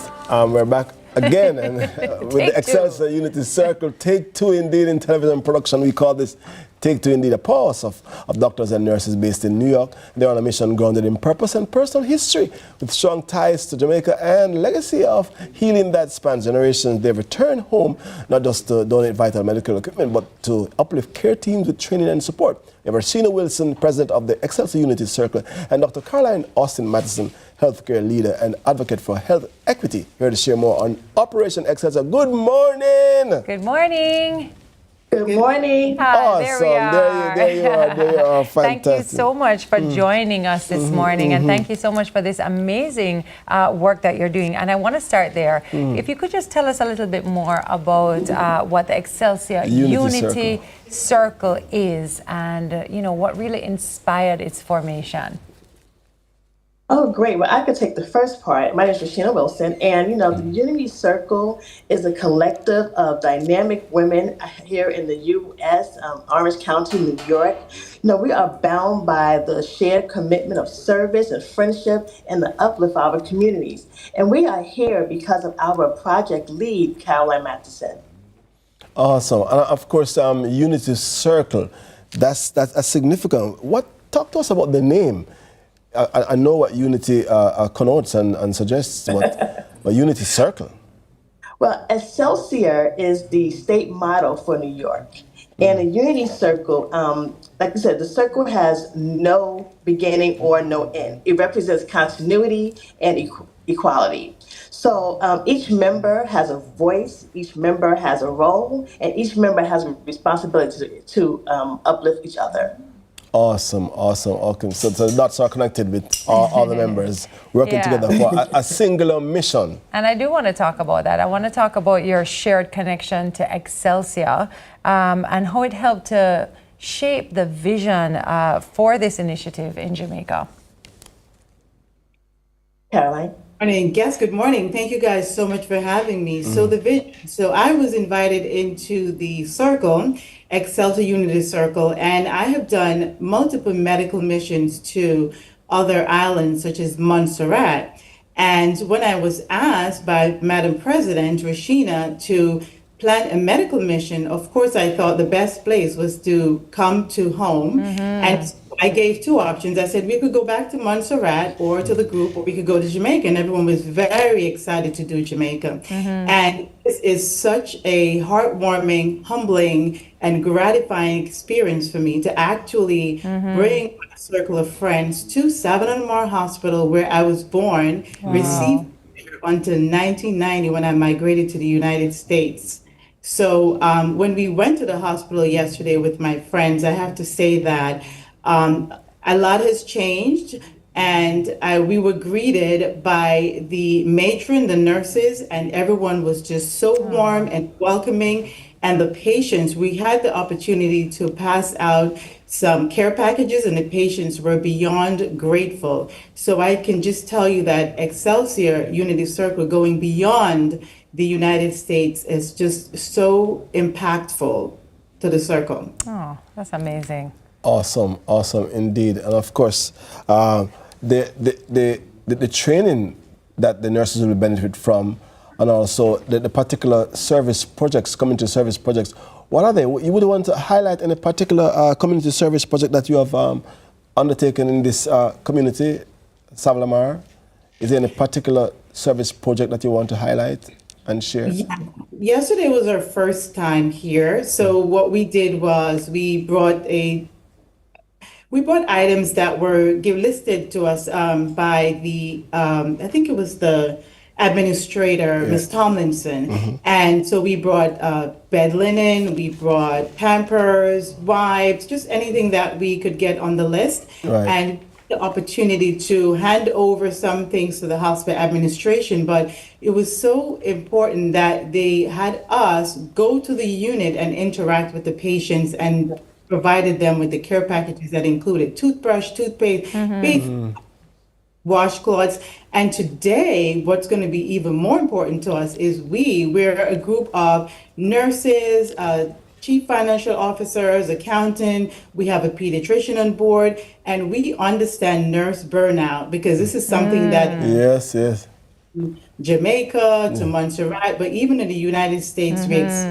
we're back again and with the Excelsior Unity Circle. Take two indeed in television production. We call this Take Two indeed, a powerhouse of doctors and nurses based in New York. They're on a mission grounded in purpose and personal history with strong ties to Jamaica and legacy of healing that spans generations. They've returned home not just to donate vital medical equipment, but to uplift care teams with training and support. We have Rashida Wilson, president of the Excelsior Unity Circle, and Dr. Caroline Austin Madison, healthcare leader and advocate for health equity, here to share more on Operation Excelsior. Good morning. Good morning. Good morning. Awesome. There we are. There you are. Fantastic. Thank you so much for joining us this morning, and thank you so much for this amazing work that you're doing. And I want to start there. If you could just tell us a little bit more about what the Excelsior Unity Circle is, and what really inspired its formation. Oh, great. Well, I could take the first part. My name is Rashina Wilson, and the Unity Circle is a collective of dynamic women here in the U.S., Orange County, New York. We are bound by the shared commitment of service and friendship and the uplift of our communities. And we are here because of our project lead, Caroline Matheson. Awesome. And of course, Unity Circle, that's significant. Talk to us about the name. I know what unity connotes and suggests, but Unity Circle. Well, Excelsior is the state motto for New York. And a Unity Circle, like I said, the circle has no beginning or no end. It represents continuity and equality. So each member has a voice, each member has a role, and each member has a responsibility to uplift each other. Awesome. Okay. So the dots are connected with all the members working together for a singular mission. And I do want to talk about that. I want to talk about your shared connection to Excelsior and how it helped to shape the vision for this initiative in Jamaica. Caroline. Yes, good morning. Thank you guys so much for having me. So the vision, so I was invited into the circle, Excelsior Unity Circle, and I have done multiple medical missions to other islands such as Montserrat. And when I was asked by Madam President Rashina to plan a medical mission, of course I thought the best place was to come to home. And I gave two options. I said we could go back to Montserrat or to the group, or we could go to Jamaica, and everyone was very excited to do Jamaica. And this is such a heartwarming, humbling, and gratifying experience for me to actually bring a circle of friends to Savannah Mar Hospital, where I was born, received care until 1990 when I migrated to the United States. So when we went to the hospital yesterday with my friends, I have to say that a lot has changed, and we were greeted by the matron, the nurses, and everyone was just so warm and welcoming. And the patients, we had the opportunity to pass out some care packages, and the patients were beyond grateful. So I can just tell you that Excelsior Unity Circle going beyond the United States is just so impactful to the circle. Oh, that's amazing. Awesome indeed. And of course, the training that the nurses will benefit from, and also the particular service projects, community service projects, what are they? You would want to highlight any particular community service project that you have undertaken in this community, Savannah Mar? Is there any particular service project that you want to highlight and share? Yeah. Yesterday was our first time here. So what we did was we brought items that were listed to us by the, I think it was the administrator, Ms. Tomlinson. And so we brought bed linen, we brought Pampers, wipes, just anything that we could get on the list. And the opportunity to hand over some things to the hospital administration, but it was so important that they had us go to the unit and interact with the patients and provided them with the care packages that included toothbrush, toothpaste, washcloths. And today, what's going to be even more important to us is we're a group of nurses, chief financial officers, accountant, we have a pediatrician on board, and we understand nurse burnout, because this is something that yes. Jamaica to Montserrat, but even in the United States rates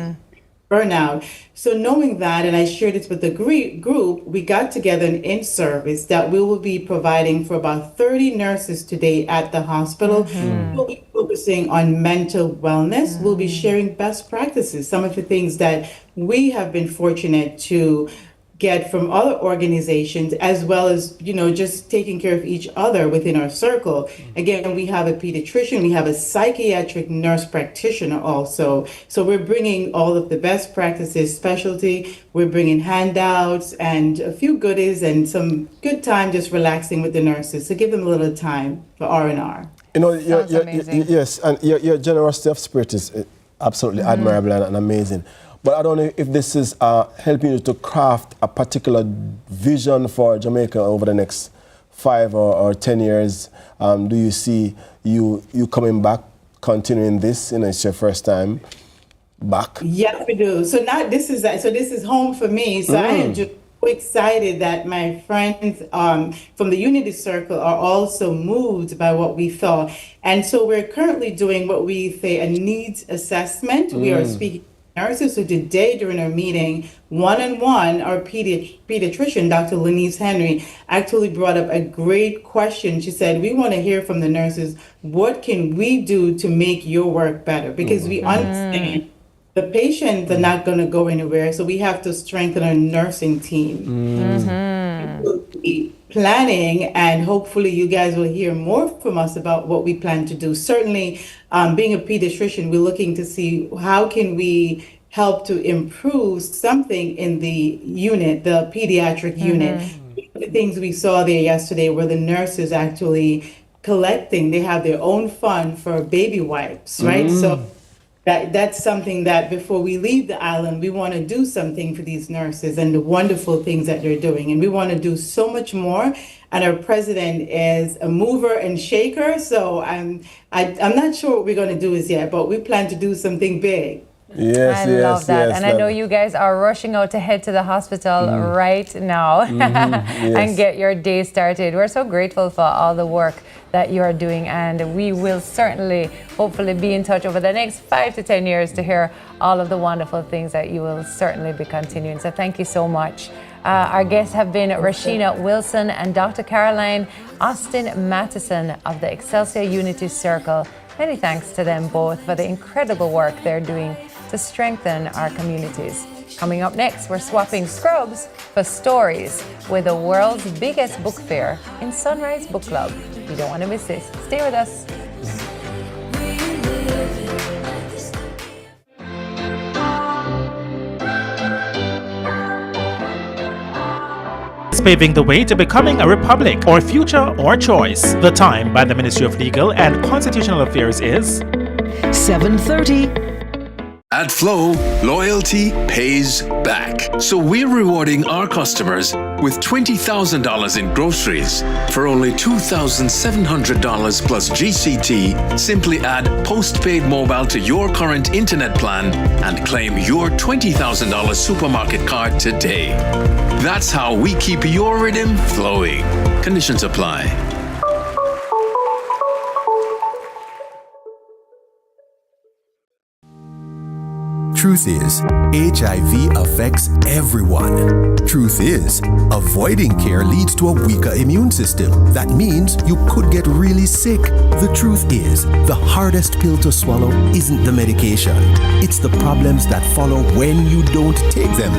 burnout. So knowing that, and I shared this with the group, we got together an in-service that we will be providing for about 30 nurses today at the hospital. We'll be focusing on mental wellness. We'll be sharing best practices, some of the things that we have been fortunate to get from other organizations, as well as, just taking care of each other within our circle. Again, we have a pediatrician, we have a psychiatric nurse practitioner also. So we're bringing all of the best practices, specialty, we're bringing handouts and a few goodies and some good time just relaxing with the nurses to give them a little time for R&R. Yes, and your generosity of spirit is absolutely admirable and amazing. But I don't know if this is helping you to craft a particular vision for Jamaica over the next 5 or 10 years, do you see you coming back, continuing this? It's your first time back. Yes, we do. So now this is home for me. So I am just so excited that my friends from the Unity Circle are also moved by what we saw. And so we're currently doing what we say a needs assessment. We are speaking to nurses. So today during our meeting, one-on-one, our pediatrician, Dr. Lenise Henry, actually brought up a great question. She said, we want to hear from the nurses, what can we do to make your work better? Because we understand the patients are not going to go anywhere, so we have to strengthen our nursing team. We'll be planning, and hopefully you guys will hear more from us about what we plan to do. Certainly, being a pediatrician, we're looking to see how can we help to improve something in the unit, the pediatric unit. The things we saw there yesterday were the nurses actually collecting. They have their own fund for baby wipes, right? So that's something that before we leave the island, we want to do something for these nurses and the wonderful things that they're doing. And we want to do so much more. And our president is a mover and shaker. So I'm not sure what we're going to do as yet, but we plan to do something big. I love that. And I know you guys are rushing out to head to the hospital right now and get your day started. We're so grateful for all the work that you are doing, and we will certainly, hopefully, be in touch over the next 5 to 10 years to hear all of the wonderful things that you will certainly be continuing. So thank you so much. Our guests have been Rashina Wilson and Dr. Caroline Austin Matheson of the Excelsior Unity Circle. Many thanks to them both for the incredible work they're doing to strengthen our communities. Coming up next, we're swapping scrubs for stories with the world's biggest book fair in Sunrise Book Club. You don't want to miss this. Stay with us. Paving the way to becoming a republic, or future or choice. The time by the Ministry of Legal and Constitutional Affairs is 7:30. At Flow, loyalty pays back. So we're rewarding our customers with $20,000 in groceries for only $2,700 plus GCT. Simply add postpaid mobile to your current internet plan and claim your $20,000 supermarket card today. That's how we keep your rhythm flowing. Conditions apply. Truth is, HIV affects everyone. Truth is, avoiding care leads to a weaker immune system. That means you could get really sick. The truth is, the hardest pill to swallow isn't the medication. It's the problems that follow when you don't take them.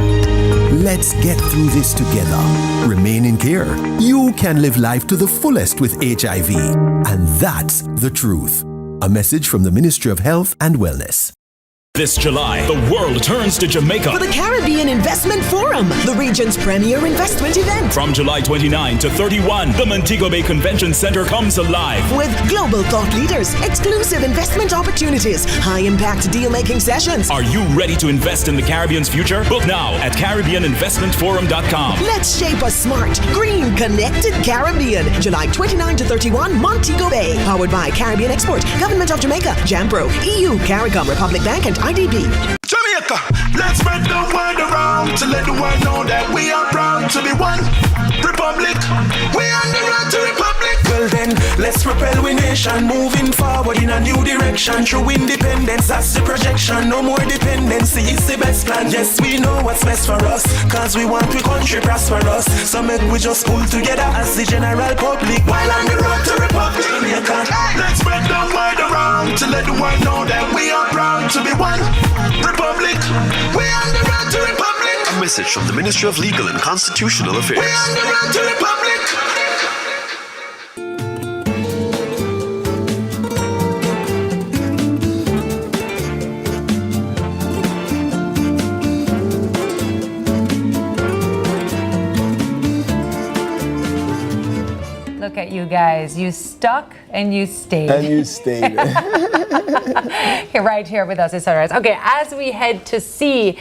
Let's get through this together. Remain in care. You can live life to the fullest with HIV. And that's the truth. A message from the Ministry of Health and Wellness. This July, the world turns to Jamaica for the Caribbean Investment Forum, the region's premier investment event. From July 29 to 31, the Montego Bay Convention Center comes alive with global thought leaders, exclusive investment opportunities, high-impact deal-making sessions. Are you ready to invest in the Caribbean's future? Book now at CaribbeanInvestmentForum.com. Let's shape a smart, green, connected Caribbean. July 29 to 31, Montego Bay. Powered by Caribbean Export, Government of Jamaica, Jampro, EU, CARICOM, Republic Bank, and IDB. Jamaica, let's spread the word around to let the world know that we are proud to be one republic. We are on the road to republic. Well then, let's propel we nation moving forward in a new direction. True independence, that's the projection. No more dependency, it's the best plan. Yes, we know what's best for us, cause we want we country prosperous. So make we just pull together as the general public while on the road to republic. Jamaica, let's spread the word around to let the world know that we are proud to be one republic. We on the road to republic. A message from the Ministry of Legal and Constitutional Affairs. We on the road to republic. Look at you you guys. You stuck and you stayed. And you stayed. Right here with us at Sunrise. Okay, as we head to sea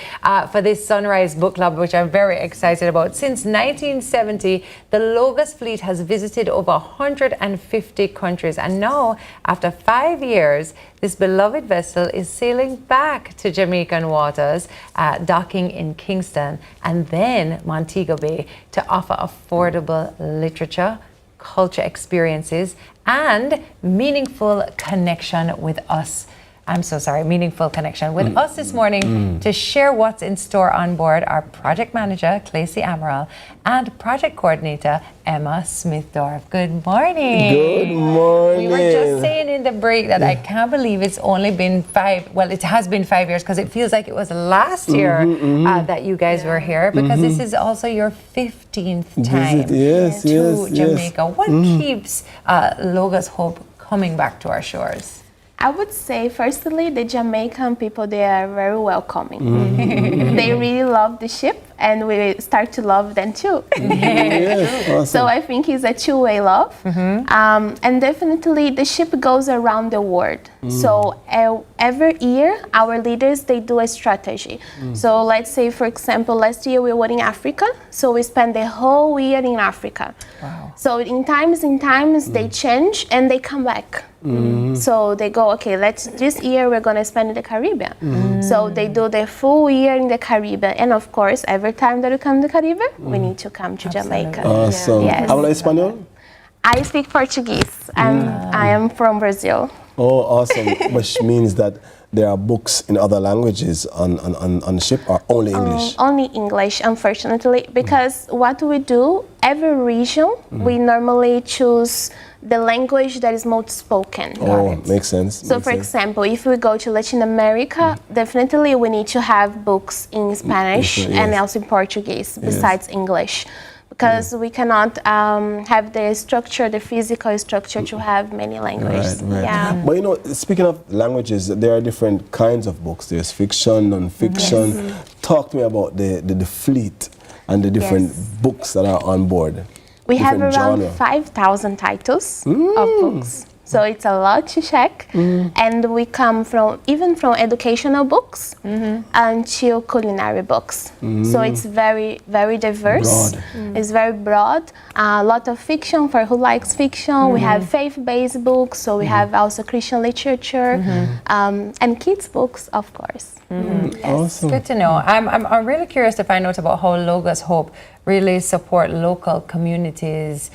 for this Sunrise Book Club, which I'm very excited about. Since 1970, the Logos fleet has visited over 150 countries. And now, after 5 years, this beloved vessel is sailing back to Jamaican waters, docking in Kingston and then Montego Bay to offer affordable literature, culture experiences, and meaningful connection with us. Meaningful connection with us this morning to share what's in store on board our project manager, Claycy Amaral, and project coordinator, Emma Smithdorf. Good morning. Good morning. We were just saying in the break that I can't believe it's only been it has been 5 years, because it feels like it was last year that you guys were here, because this is also your 15th time to Jamaica. What keeps Logos Hope coming back to our shores? I would say, firstly, the Jamaican people, they are very welcoming. They really love the ship, and we start to love them too. Awesome. So I think it's a two-way love. And definitely the ship goes around the world. So every year, our leaders, they do a strategy. So let's say, for example, last year we were in Africa. So we spent the whole year in Africa. Wow. So in times they change and they come back. So they go, okay, this year we're going to spend in the Caribbean. So they do the full year in the Caribbean. And of course, every time that we come to the Caribbean, we need to come to Jamaica. Awesome. Yes. ¿Habla español? I speak Portuguese. I am from Brazil. Oh, awesome. Which means that there are books in other languages on the ship, or only English? Only English, unfortunately, because what we do, every region, we normally choose the language that is most spoken. Oh, makes sense. So, for example, if we go to Latin America, definitely we need to have books in Spanish and also in Portuguese, besides English. Because we cannot have the structure, the physical structure to have many languages. Right. Yeah. But you know, speaking of languages, there are different kinds of books. There's fiction, non-fiction. Talk to me about the fleet and the different books that are on board. We have around 5,000 titles of books. So it's a lot to check. And we come from educational books until culinary books. So it's very, very diverse. Broad. It's very broad. A lot of fiction for who likes fiction. We have faith-based books. So we have also Christian literature and kids books, of course. Awesome. Good to know. I'm really curious to find out about how Logos Hope really support local communities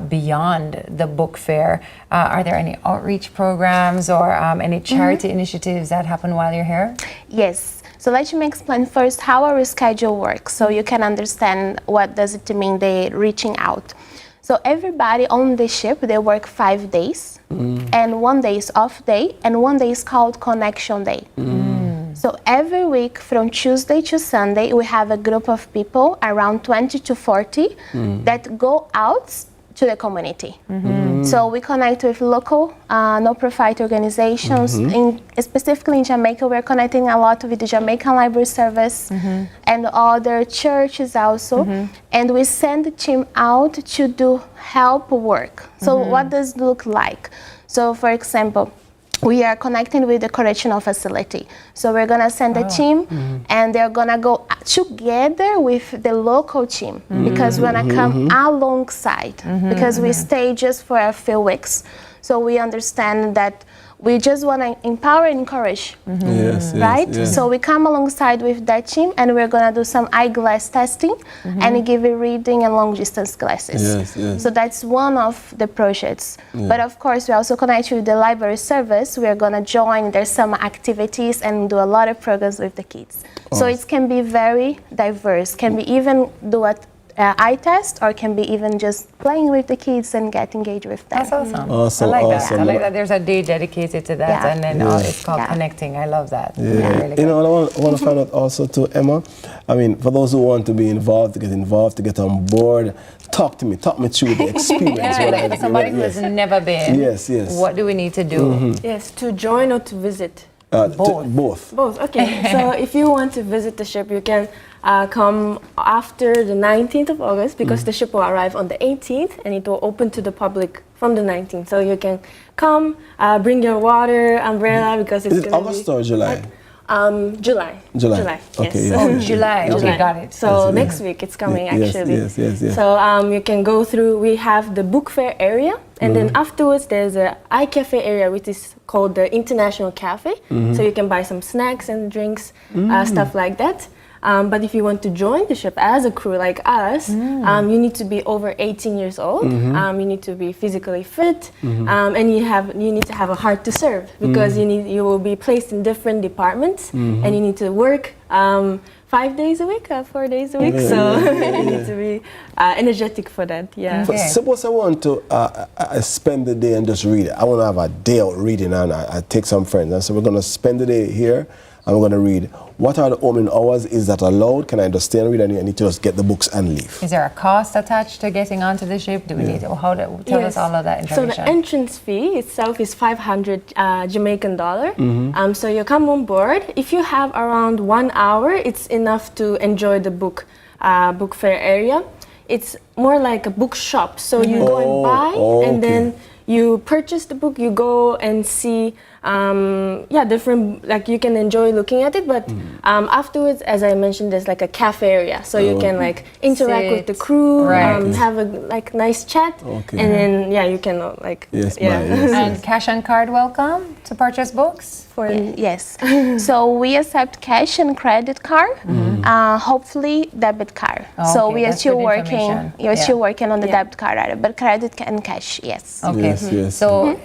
beyond the book fair. Are there any outreach programs or any charity initiatives that happen while you're here? Yes. So let me explain first how our schedule works, so you can understand what does it mean they're reaching out. So everybody on the ship, they work 5 days, and 1 day is off day, and 1 day is called connection day. So every week from Tuesday to Sunday, we have a group of people, around 20 to 40, that go out to the community. So we connect with local non-profit organizations. Specifically in Jamaica, we're connecting a lot with the Jamaican Library Service and other churches also. And we send the team out to do help work. So what does it look like? So for example, we are connecting with the correctional facility. So we're gonna send a team and they're gonna go together with the local team because we're gonna come alongside because we stay just for a few weeks. So we understand that we just want to empower and encourage, right? So we come alongside with that team and we're going to do some eyeglass testing and give a reading and long distance classes. So that's one of the projects. But of course, we also connect with the library service. We're going to join their summer activities and do a lot of programs with the kids. So it can be very diverse, can be even do a eye test, or can be even just playing with the kids and get engaged with them. That's awesome. I like that. I like that there's a day dedicated to that, and then it's called Connecting. I love that. Really you know, I want to find out also too, Emma. I mean, for those who want to be involved, to get on board, talk me through the experience. Somebody who has never been. Yes. What do we need to do? Yes, to join or to visit. Both. Okay. So if you want to visit the ship, you can come after the 19th of August because the ship will arrive on the 18th and it will open to the public from the 19th. So you can come, bring your water, umbrella because it's Is it August or July? July. July. Okay. Yes. Yes, Oh, yes, July. yes. Okay, got it. So next week it's coming actually. Yes. So you can go through, we have the book fair area and then afterwards there's a iCafe area which is called the International Cafe. So you can buy some snacks and drinks, stuff like that. But if you want to join the ship as a crew like us, you need to be over 18 years old. You need to be physically fit, and you need to have a heart to serve because you will be placed in different departments, and you need to work 5 days a week, 4 days a week. So you need to be energetic for that. Yeah. But suppose I want to spend the day and just read it. I want to have a day out reading, and I take some friends, and so we're going to spend the day here. And we're going to read. What are the opening hours? Is that allowed? Can I just stay and read? And you need to just get the books and leave. Is there a cost attached to getting onto the ship? Do we need to, tell us all of that information? So the entrance fee itself is 500 Jamaican dollar. So you come on board. If you have around 1 hour, it's enough to enjoy the book fair area. It's more like a book shop. So you go and buy, and then you purchase the book. You go and see. Different, like you can enjoy looking at it, but afterwards, as I mentioned, there's like a cafe area, so you can like interact with the crew, have a like nice chat, and then you can And cash and card welcome to purchase books. Yes. So we accept cash and credit card, hopefully debit card. So we are still working. You're still working on the debit card, but credit and cash, yes. Okay. So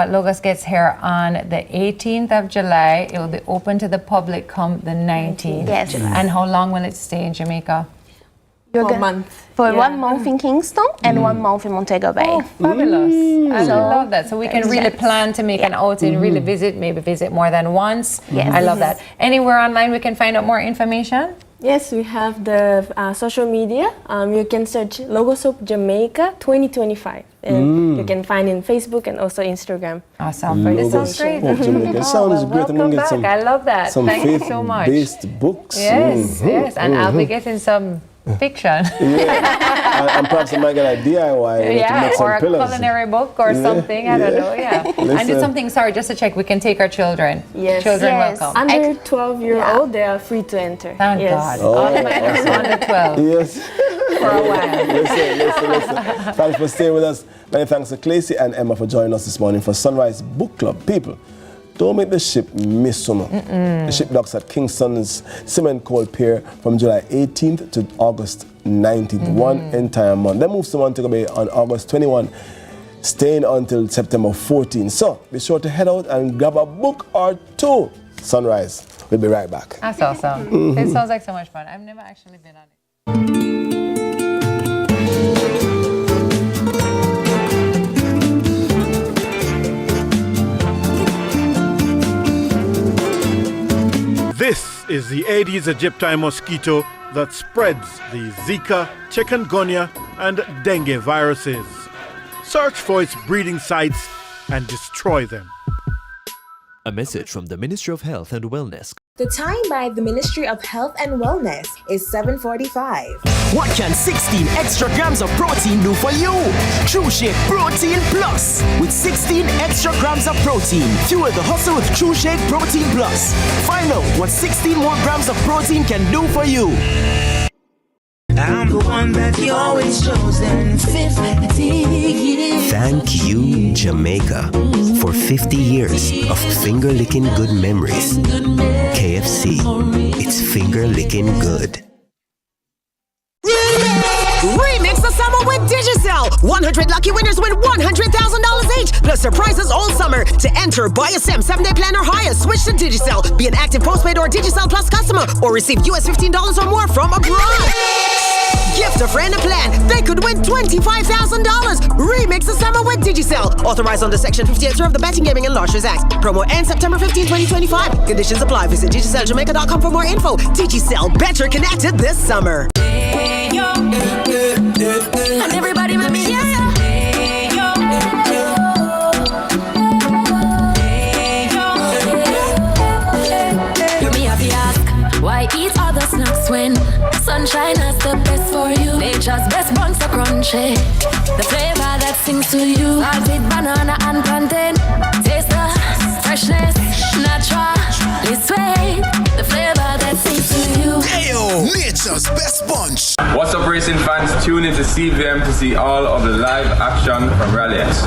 Logos gets here on the 18th of July. It will be open to the public come the 19th. Yes. And how long will it stay in Jamaica? For a month. For 1 month in Kingston and 1 month in Montego Bay. Oh, fabulous. I love that. So we can really plan to make an outing, really maybe visit more than once. Yes. I love that. Anywhere online we can find out more information? Yes, we have the social media. You can search Logo Soap Jamaica 2025. And you can find in Facebook and also Instagram. Awesome. This sounds great. It sounds great. Welcome back. I love that. Thank you so much. Faith-based books. Yes. And I'll be getting some fiction. And perhaps I might get a DIY to make some or a pillars. culinary book or something. I don't know. And it's something. Sorry, just to check. We can take our children. Yes. Children welcome. Under 12-year-old, they are free to enter. Thank God. All of my under 12. Yes. For a while. Listen. Thanks for staying with us. Many thanks to Clacy and Emma for joining us this morning for Sunrise Book Club. People, don't make the ship miss summer. The ship docks at Kingston's Cement Cold Pier from July 18th to August 19th, one entire month. Then moves to Montego Bay on August 21, staying until September 14th. So be sure to head out and grab a book or two. Sunrise. We'll be right back. That's awesome. It sounds like so much fun. I've never actually been on it. This is the Aedes aegypti mosquito that spreads the Zika, chikungunya, and dengue viruses. Search for its breeding sites and destroy them. A message from the Ministry of Health and Wellness. The time by the Ministry of Health and Wellness is 7:45. What can 16 extra grams of protein do for you? True Shake Protein Plus. With 16 extra grams of protein, fuel the hustle with True Shake Protein Plus. Find out what 16 more grams of protein can do for you. I'm the one that you always chosen. 50 years. Thank you, Jamaica, for 50 years of finger-licking good memories. KFC, it's finger-licking good. Remix the summer with Digicel. 100 lucky winners win $100,000 each, plus surprises all summer. To enter, buy a SIM, 7-day plan or higher, switch to Digicel. Be an active postpaid or Digicel Plus customer, or receive US $15 or more from abroad. Gift a friend a plan. They could win $25,000. Remix the summer with Digicel. Authorized under Section 58 of the Betting, Gaming and Lotteries Act. Promo ends September 15, 2025. Conditions apply. Visit DigicelJamaica.com for more info. Digicel, better connected this summer. And everybody with me, You may have to ask, why eat other snacks when shake. The flavor that sings to you. Salted banana and plantain. Taste the freshness, naturally sweet. The flavor that sings to you. Ayo, nature's best bunch. What's up, racing fans? Tune into CVM to see all of the live action from Rally X.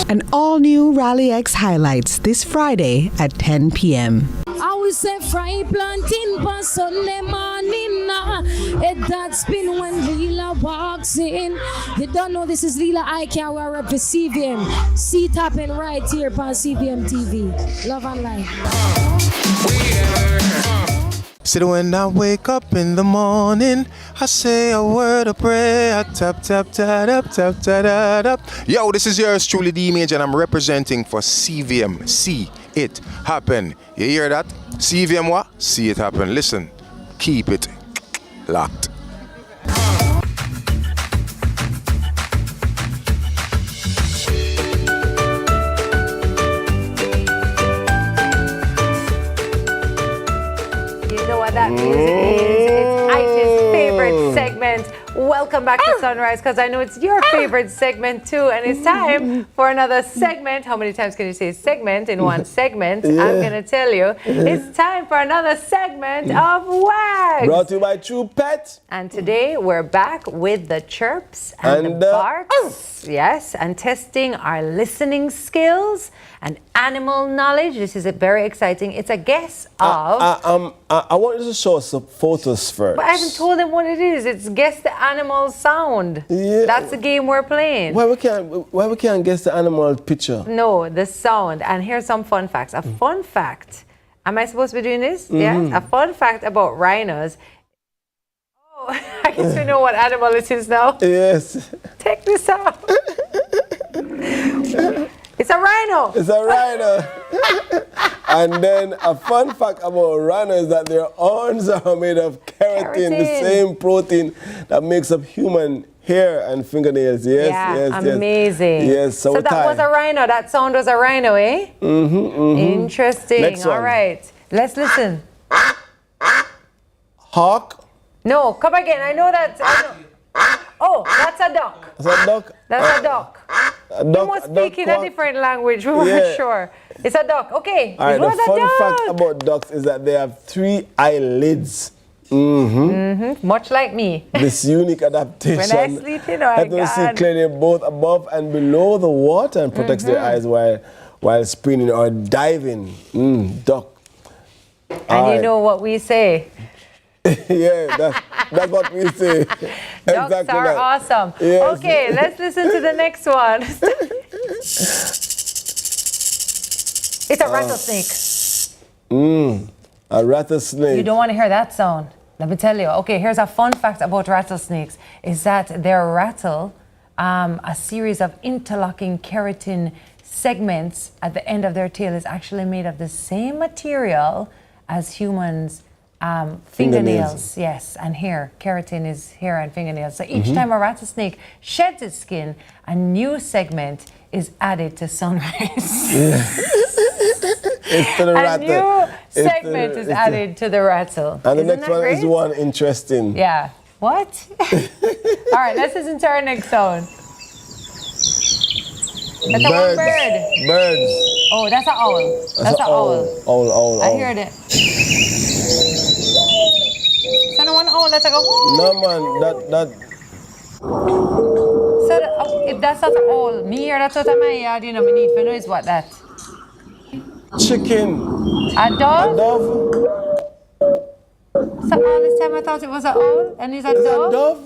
An all-new Rally X highlights this Friday at 10 p.m. I will say fry planting on Sunday morning. That's been when Leela walks in. You don't know this is Leela. I can't wear up for CVM. Seat tapping right here on CVM TV. Love and life. So when I wake up in the morning, I say a word of prayer. I tap, tap, tap, tap, tap, tap, tap. Yo, this is yours truly, D Major, and I'm representing for CVM. See it happen. You hear that? CVM what? See it happen. Listen, keep it locked. That music is. It's Aisha's favorite segment. Welcome back to Sunrise, because I know it's your favorite segment too, and it's time for another segment. How many times can you say segment in one segment? Yeah. I'm going to tell you. It's time for another segment of Wags. Brought to you by True Pet. And today we're back with the chirps and the barks. Yes, and testing our listening skills and animal knowledge. This is very exciting. It's a guess of... I want you to show us some photos first. But I haven't told them what it is. It's guess the animal sound. Yeah. That's the game we're playing. Why we can't guess the animal picture? No, the sound. And here's some fun facts. A fun fact. Am I supposed to be doing this? Yes. A fun fact about rhinos. Oh, I guess we know what animal it is now. Yes. Take this out. It's a rhino. It's a rhino. And then a fun fact about rhino is that their horns are made of keratin, the same protein that makes up human hair and fingernails. Yes, yeah, yes, amazing. Yes, so that was a rhino. That sound was a rhino, eh? Interesting. Next one. All right. Let's listen. Hawk. No, come again. I know that. Oh, that's a duck. That's a duck? That's a duck. You must speak in a different language. We weren't sure. It's a duck. Okay. All right, the fun fact about ducks is that they have 3 eyelids. Much like me. This unique adaptation when I sleep, you know, helps them see clearly both above and below the water and protects their eyes while sprinting or diving. Duck. And you know what we say. Yeah, that's what we say. Ducks exactly are awesome. Yes. Okay, let's listen to the next one. It's a rattlesnake. A rattlesnake. You don't want to hear that sound. Let me tell you. Okay, here's a fun fact about rattlesnakes, is that their rattle, a series of interlocking keratin segments at the end of their tail, is actually made of the same material as humans' fingernails. Yes, and hair. Keratin is hair and fingernails. So each time a rattlesnake sheds its skin, a new segment is added to Sunrise. Yeah. It's to the rattle. A new segment is added to the rattle. And the Isn't next that one great? is one interesting. Yeah. What? All right, let's listen to our next sound. That's a one bird. Birds. Oh, that's an owl. That's an owl. Owl. I heard it. Is that one owl? That's like a No, man, that. So if that's not an owl, me hear that out of my yard, you know, me need to know is what that. Chicken. A dove? A dove. So all this time I thought it was an owl, and it's a dove? A dove?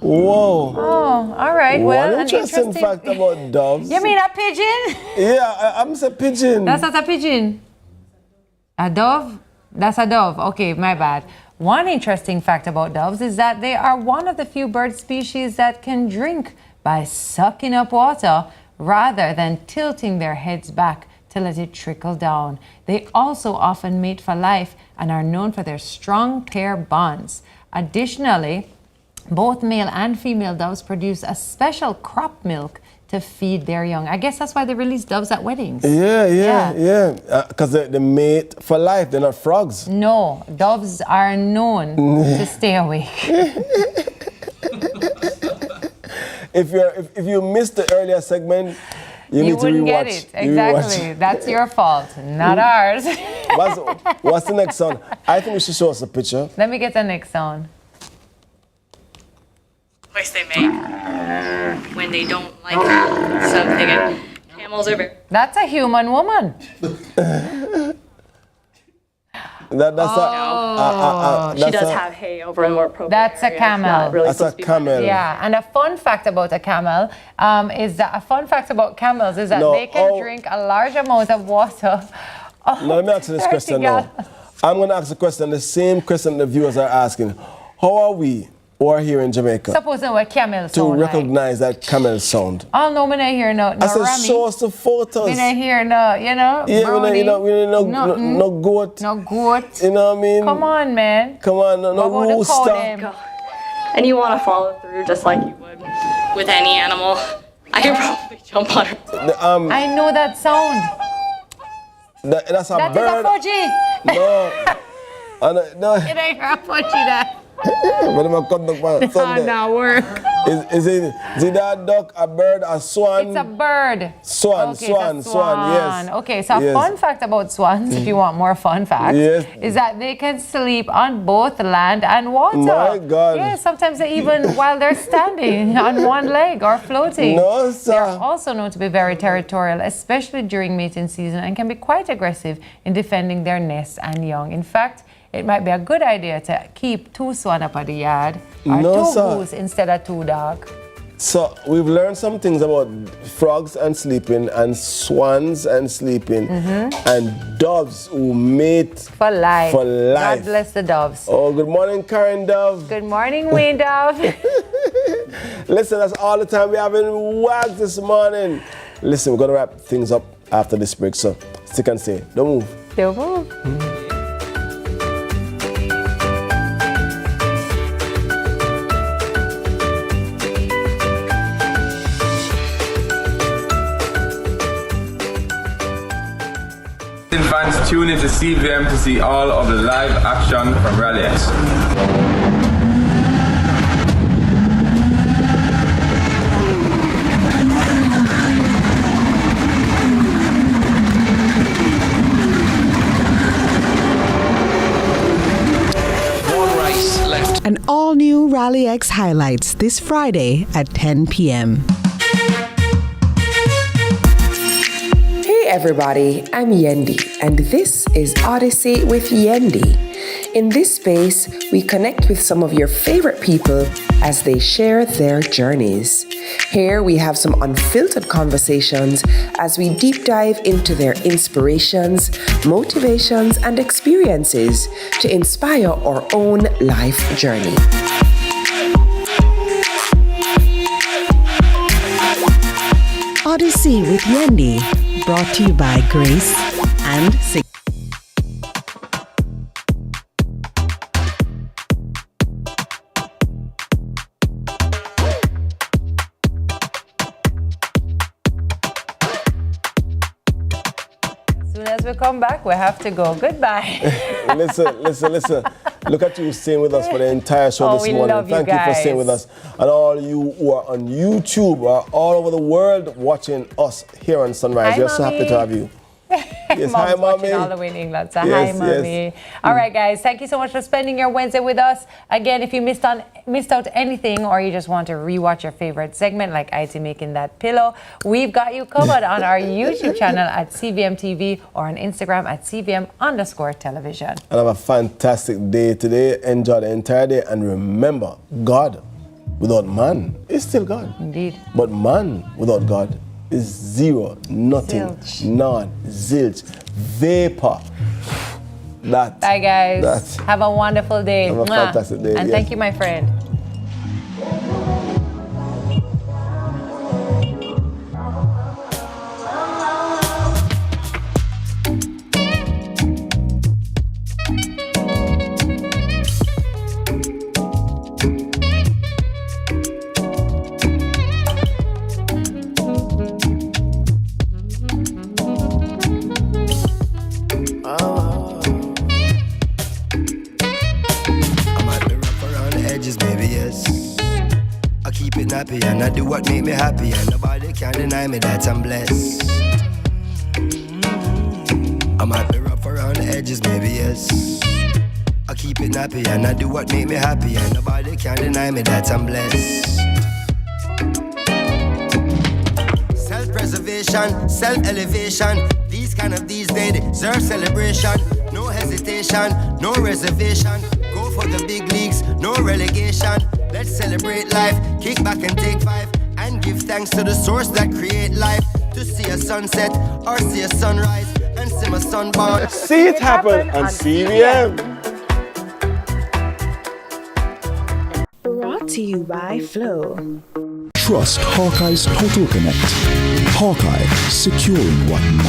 Whoa. Oh, all right. Well, One interesting fact about doves. You mean a pigeon? Yeah, I'm a pigeon. That's not a pigeon. A dove? That's a dove. Okay, my bad. One interesting fact about doves is that they are one of the few bird species that can drink by sucking up water rather than tilting their heads back to let it trickle down. They also often mate for life and are known for their strong pair bonds. Additionally, Both male and female doves produce a special crop milk to feed their young. I guess that's why they release doves at weddings. Yeah. Because they mate for life. They're not frogs. No, doves are known to stay awake. If you missed the earlier segment, you need to rewatch. Wouldn't get it. Exactly. That's your fault, not ours. What's the next sound? I think we should show us a picture. Let me get the next sound. Voice they make when they don't like something. And camels are very... That's a human woman. She does have hay over in more appropriate That's a areas. camel. Not really That's supposed a to be camel. Yeah, and a fun fact about a camel is that they can drink a large amount of water. Now, let me ask you this question now. I'm going to ask the question, the same question the viewers are asking. How are we, who are here in Jamaica, Supposing we're camel to sound recognize that camel sound? Oh, no, me not hear no I said, Rami. show us the photos. Me not hear no, Yeah, brownie. no goat. No goat. You know what I mean? Come on, man. Come on, no What about the cow rooster. them? And you want to follow through just like you would with any animal. I could probably jump on her. I know that sound. That's a That bird. is a fudgy. No. It ain't a fudgy that. But I'm come back on Sunday. Not work. Is it that duck, a bird, a swan? It's a bird. Swan, Okay, swan, it's a yes. Okay, so a Yes. fun fact about swans, if you want more fun facts, Yes. is that they can sleep on both land and water. My God. Yeah, sometimes they even while they're standing on one leg or floating. No, sir. They're also known to be very territorial, especially during mating season, and can be quite aggressive in defending their nests and young. In fact, it might be a good idea to keep 2 swans up at the yard or No, 2 sir. goose instead of 2 dogs. So we've learned some things about frogs and sleeping, and swans and sleeping, and doves who mate For life. For life. God bless the doves. Oh, good morning, Karen Dove. Good morning, Wayne Dove. Listen, that's all the time we have in WAGS this morning. Listen, we're going to wrap things up after this break, so stick and stay. Don't move. Don't move. Fans tune into CVM to see all of the live action from Rally X. An all-new Rally X highlights this Friday at 10 p.m. Hey everybody, I'm Yendi, and this is Odyssey with Yendi. In this space, we connect with some of your favorite people as they share their journeys. Here we have some unfiltered conversations as we deep dive into their inspirations, motivations, and experiences to inspire our own life journey. Odyssey with Yendi, brought to you by Grace and Sig. As soon as we come back, we have to go. Goodbye. Listen. Look at you staying with us for the entire show this we morning. love you Thank you for staying guys. with us. And all you who are on YouTube or all over the world watching us here on Sunrise. Hi, We're so happy Mommy. to have you. Yes, hi, Mom's watching Mommy. all the way in England. So Yes, hi, Mommy. All right, guys. Thank you so much for spending your Wednesday with us. Again, if you missed out anything, or you just want to rewatch your favorite segment, like IT making that pillow, we've got you covered on our YouTube channel at CVM TV or on Instagram at CVM_television. And have a fantastic day today. Enjoy the entire day. And remember, God without man is still God. Indeed. But man without God is zero, nothing, Zilch. none, zilch, vapor. That. Bye, guys. That. Have a wonderful day. Have a fantastic day, And yes. thank you, my friend. nappy and I do what make me happy, and nobody can deny me that I'm blessed. I might be rough around the edges, maybe yes. I keep it nappy and I do what make me happy, and nobody can deny me that I'm blessed. Self-preservation, self-elevation. These days deserve celebration. No hesitation, no reservation. Go for the big leagues, no relegation. Let's celebrate life, kick back and take 5, and give thanks to the source that create life. To see a sunset or see a sunrise, and see my sunborn. See it happen on CVM. Brought to you by Flow. Trust Hawkeye's Total Connect. Hawkeye, securing what matters.